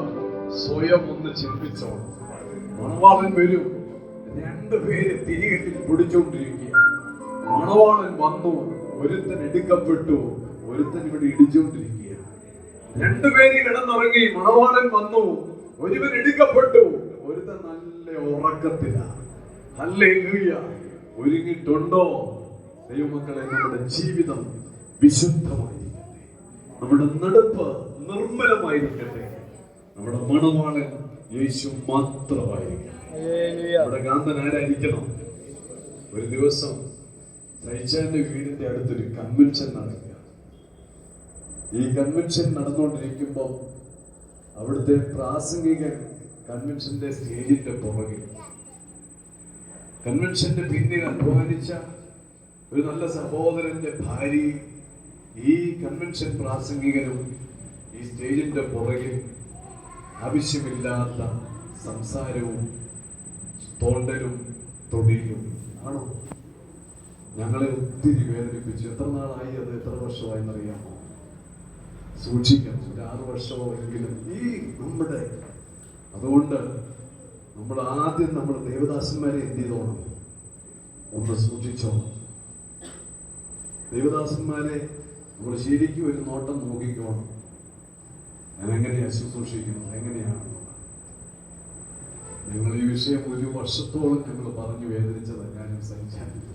സ്വയം ഒന്ന് ചിന്തിച്ചോണം. മണവാളൻ വരും. 2 പേര് തിരികെട്ടിൽ പിടിച്ചുകൊണ്ടിരിക്കുക. മണവാളൻ വന്നു, ഒരുത്തൻ എടുക്കപ്പെട്ടു, ഒരുത്തൻ ഇവിടെ ഇടിച്ചുകൊണ്ടിരിക്കുക. 2 പേര് കിടന്നുറങ്ങി. മണവാളൻ വന്നു, ഒരുവൻ എടുക്കപ്പെട്ടു, ഒരുത്തൻ നല്ല ഉറക്കത്തിലാണ്. ഹല്ലേലൂയ. ഒരുങ്ങിയിട്ടുണ്ടോ ദൈവമക്കളെ? നമ്മുടെ ജീവിതം വിശുദ്ധമായിരിക്കട്ടെ. നമ്മുടെ നടപ്പ് നിർമ്മലമായിരിക്കട്ടെ. നമ്മുടെ മണവാളൻ യേശു മാത്രമായിരിക്കണം. നമ്മുടെ കാന്തൻ ആരായിരിക്കണം? ഒരു ദിവസം സൈച്ചാന്റെ വീടിന്റെ അടുത്തൊരു കൺവെൻഷൻ നടക്കുക. ഈ കൺവെൻഷൻ നടന്നുകൊണ്ടിരിക്കുമ്പോൾ അവിടുത്തെ പ്രാസംഗികൻ കൺവെൻഷന്റെ സ്റ്റേജിന്റെ പുറകിൽ, കൺവെൻഷന്റെ പിന്നിൽ അധ്വാനിച്ച ഒരു നല്ല സഹോദരന്റെ ഭാര്യയും ഈ കൺവെൻഷൻ പ്രാസംഗികനും ഈ സ്റ്റേജിന്റെ പുറകിൽ ആവശ്യമില്ലാത്ത സംസാരവും തോണ്ടലും തൊടിയിലും ആണോ? ഞങ്ങളെ ഒത്തിരി വേദനിപ്പിച്ചു. എത്ര നാളായി അത്? എത്ര വർഷമായെന്നറിയാമോ? സൂക്ഷിക്കണം. ഒരു 6 വർഷമോ എങ്കിലും ഈ നമ്മുടെ. അതുകൊണ്ട് നമ്മൾ ആദ്യം നമ്മൾ ദേവദാസന്മാരെ എന്ത് ചെയ്തോണം? ഒന്ന് സൂക്ഷിച്ചോണം. ദേവദാസന്മാരെ നമ്മൾ ശരിക്കും ഒരു നോട്ടം നോക്കിക്കോണം. ഞാൻ എങ്ങനെയാ ശുശ്രൂഷിക്കുന്നത്, എങ്ങനെയാണെന്നുള്ളത്. ഞങ്ങൾ ഈ വിഷയം 1 വർഷത്തോളം ഞങ്ങൾ പറഞ്ഞു വേദനിച്ചത് ഞാനും സഹിച്ചാനില്ല.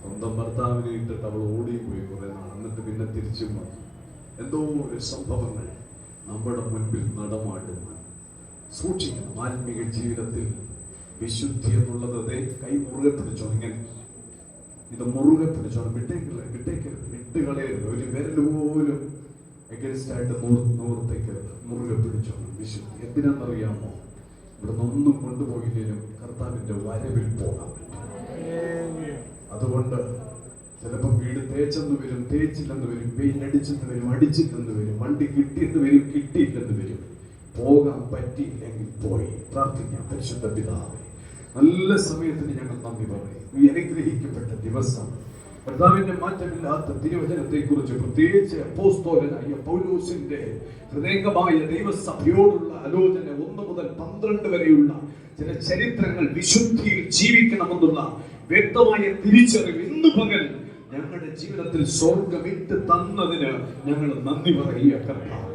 സ്വന്തം ഭർത്താവിനെ ഇട്ടിട്ട് അവൾ ഓടിപ്പോയി കുറെ നാൾ. എന്നിട്ട് പിന്നെ തിരിച്ചും വന്നു. എന്തോ ഒരു സംഭവങ്ങൾ നമ്മുടെ മുൻപിൽ നടമാടുന്നു. സൂക്ഷിക്കണം. ആത്മീയ ജീവിതത്തിൽ വിശുദ്ധി എന്നുള്ളത് കൈ മുറുകെ പിടിച്ചോ. ഇങ്ങനെ ഇത് മുറുകെ പിടിച്ചോണം. വിട്ടേക്കരുത്, വിട്ടുകളയരുത്. ഒരു വിരൽ പോലും അഗൻസ്റ്റ് ആയിട്ട് നൂർത്തേക്കരുത്. മുറുകെ പിടിച്ചോണം വിശുദ്ധി. എന്തിനാണെന്നറിയാമോ? ഇവിടെ നിന്നൊന്നും കൊണ്ടുപോയില്ലേലും കർത്താവിന്റെ വരവിൽ പോകാൻ പറ്റും. അതുകൊണ്ട് ചിലപ്പോൾ വീട് തേച്ചെന്ന് വരും, തേച്ചില്ലെന്ന് വരും, പെയിന്റ് അടിച്ചെന്ന് വരും, അടിച്ചില്ലെന്ന് വരും, വണ്ടി കിട്ടിയെന്ന് വരും, കിട്ടിയില്ലെന്ന് വരും. പോകാൻ പറ്റിയില്ലെങ്കിൽ പോയി പ്രാർത്ഥിക്കാം. പരിശുദ്ധ പിതാവേ, നല്ല സമയത്തിന് ഞങ്ങൾ നന്ദി പറയും. ഈ അനുഗ്രഹിക്കപ്പെട്ട ദിവസം കർത്താവിന്റെ മാറ്റമില്ലാത്ത തിരുവചനത്തെ കുറിച്ച്, പ്രത്യേകിച്ച് അപ്പോസ്തലനായ പൗലോസിന്റെ ഹൃദയംഗമായ ദൈവസഭയോടുള്ള ആലോചന 1 മുതൽ 12 വരെയുള്ള ചില ചരിത്രങ്ങൾ, വിശുദ്ധിയിൽ ജീവിക്കണമെന്നുള്ള വ്യക്തമായ തിരിച്ചറിവ് ഇന്ന് പകൽ ഞങ്ങളുടെ ജീവിതത്തിൽ സ്വർഗമിട്ട് തന്നതിന് ഞങ്ങൾ നന്ദി പറയുക കർത്താവ്.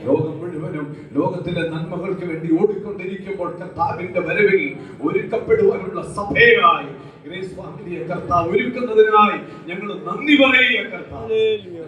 ലോകം മുഴുവനും ലോകത്തിലെ നന്മകൾക്ക് വേണ്ടി ഓടിക്കൊണ്ടിരിക്കുമ്പോൾ കർത്താവിന്റെ വരവിൽ ഒരുക്കപ്പെടുവാനുള്ള സഭയായി ഗ്രേസ് ഫാമിലിയെ കർത്താവ് ഒരുക്കുന്നതിനായി ഞങ്ങൾ നന്ദി പറയുക കർത്താവ്.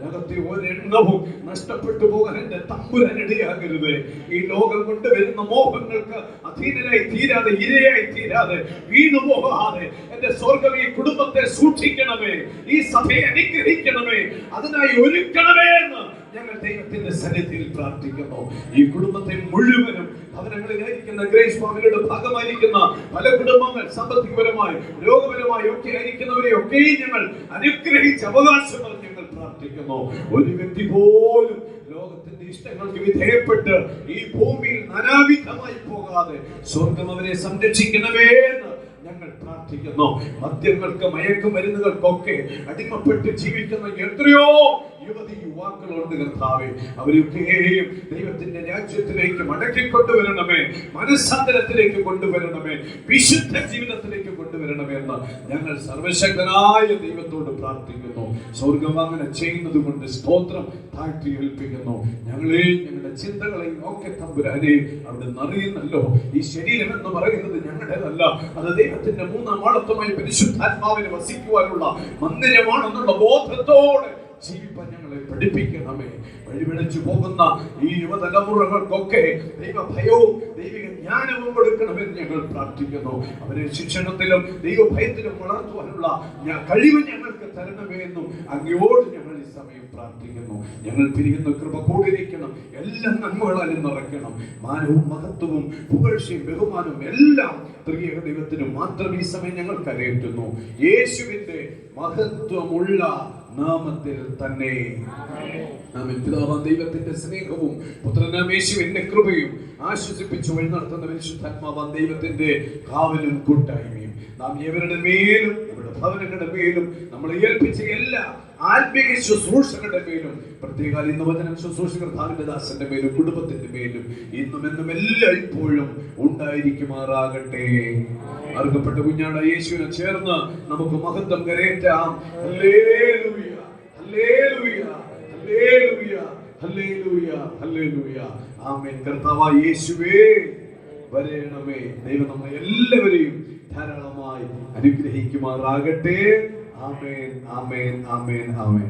ലോകത്തെ ഒരെണ്ണവും നഷ്ടപ്പെട്ടു പോകാൻ എന്റെ തമ്പുരാൻ ഇടയാകരുത്. ഈ ലോകം കൊണ്ട് വരുന്ന മോഹങ്ങൾക്ക് അധീനരായി തീരാതെ, ഇരയായി തീരാതെ, വീണു പോകാതെ എന്റെ സ്വർഗ്ഗം ഈ കുടുംബത്തെ സൂക്ഷിക്കണമേ, ഈ സഭയെ അനുഗ്രഹിക്കണമേ, അതിനായി ഒരുക്കണമേ എന്ന് ഞങ്ങൾ ദൈവത്തിന്റെ സന്നിധിയിൽ പ്രാർത്ഥിക്കുന്നു. ഈ കുടുംബത്തെ മുഴുവനും ഭവനങ്ങളിലായിരിക്കുന്ന ഗ്രേസ് ഫാമിലിയുടെ ഭാഗമായിരിക്കുന്ന പല കുടുംബങ്ങൾ സാമ്പത്തികപരമായി രോഗപരമായി ഒക്കെ ആയിരിക്കുന്നവരെ ഒക്കെയും ഞങ്ങൾ അനുഗ്രഹിച്ച് അവകാശങ്ങൾ ഞങ്ങൾ പ്രാർത്ഥിക്കുന്നു. ഒരു വ്യക്തി പോലും ലോകത്തിന്റെ ഇഷ്ടങ്ങൾക്ക് വിധേയപ്പെട്ട് ഈ ഭൂമിയിൽ നാനാവിധമായി പോകാതെ സ്വർഗം അവരെ സംരക്ഷിക്കണമേ എന്ന് ഞങ്ങൾ പ്രാർത്ഥിക്കുന്നു. മദ്യങ്ങൾക്ക്, മയക്കുമരുന്നുകൾക്കൊക്കെ അടിമപ്പെട്ട് ജീവിക്കുന്ന എത്രയോ യുവതി യുവാക്കളുണ്ട് കർത്താവേ. അവരൊക്കെയും ദൈവത്തിന്റെ രാജ്യത്തിലേക്ക് മടക്കിക്കൊണ്ടുവരണമേ, മനസ്സാന്തരത്തിലേക്ക് കൊണ്ടുവരണമേ, വിശുദ്ധ ജീവിതത്തിലേക്ക് കൊണ്ടുവരണമേ എന്ന് ഞങ്ങൾ സർവശക്തനായ ദൈവത്തോട് പ്രാർത്ഥിക്കുന്നു. സ്വർഗം അങ്ങനെ ചെയ്യുന്നത് കൊണ്ട് സ്തോത്രം താഴ്ത്തി ഏൽപ്പിക്കുന്നു. ഞങ്ങളെയും ഞങ്ങളുടെ ചിന്തകളെയും ഒക്കെ തമ്പുരാനെ അവിടെ നിറയുന്നല്ലോ. ഈ ശരീരം എന്ന് പറയുന്നത് ഞങ്ങളുടേതല്ല, അത് ദൈവത്തിന്റെ 3-ാം ആളത്വമായി പരിശുദ്ധാത്മാവിനെ വസിക്കുവാനുള്ള മന്ദിരമാണെന്നുള്ള ബോധത്തോടെ ജീവിപ്പാൻ ഞങ്ങളെ പഠിപ്പിക്കണമേ. വഴിപിഴച്ചു പോകുന്ന ഈ യുവതലമുറകൾക്കൊക്കെ ദൈവഭയവും ദൈവിക ജ്ഞാനവും കൊടുക്കണമെന്ന് ഞങ്ങൾ പ്രാർത്ഥിക്കുന്നു. അവരെ ശിക്ഷണത്തിലും ദൈവഭയത്തിലും വളർത്തുവാനുള്ള കഴിവ് ഞങ്ങൾക്ക് തരണമേ എന്നും അങ്ങയോട് ഞങ്ങൾ ഈ സമയം പ്രാർത്ഥിക്കുന്നു. ഞങ്ങൾ പിരിയുന്ന കൃപ കൂടിയിരിക്കണം, എല്ലാ നന്മകളാലും നിറയ്ക്കണം. മാനവും മഹത്വവും പുകഴ്ചയും ബഹുമാനവും എല്ലാം ത്രിയേക ദൈവത്തിന് മാത്രം ഈ സമയം ഞങ്ങൾ കരയേറ്റുന്നു. യേശുവിന്റെ മഹത്വമുള്ള നാമത്തിൽ തന്നെ. പിതാവാം ദൈവത്തിന്റെ സ്നേഹവും പുത്രനാം യേശുവിന്റെ കൃപയും ആശ്വസിപ്പിച്ചു വഴി നടത്തുന്ന പരിശുദ്ധാത്മാവാം ദൈവത്തിന്റെ കാവലും കൂട്ടായ്മയും നാം ഏവരുടെ മേലും, നമ്മുടെ ഭവനങ്ങളുടെ മേലും, നമ്മളെ ഏൽപ്പിച്ച എല്ലാ ആത്മീയ ശുശ്രൂഷകളുടെ മേലും, പ്രത്യേക ഇന്ന് വചനം ശുശ്രൂഷകർ കർത്താവിന്റെ ദാസന്റെ മേലും കുടുംബത്തിന്റെ മേലും ഇന്നും എന്നും എല്ലാം ഇപ്പോഴും ഉണ്ടായിരിക്കുമാറാകട്ടെ. അർഹപ്പെട്ട കുഞ്ഞാട യേശുവിനെ ചേർന്ന് നമുക്ക് മഹത്വം കരയേറ്റാം. ഹല്ലേലൂയ, ഹല്ലേലൂയ, ഹല്ലേലൂയ, ഹല്ലേലൂയ, ഹല്ലേലൂയ. ആമേൻ. കർത്താവായ യേശുവേ വരേണമേ. ദൈവം നമ്മെ എല്ലാവരെയും ധാരാളമായി അനുഗ്രഹിക്കുമാറാകട്ടെ. ആമേൻ, ആമേൻ, ആമേൻ, ആമേൻ.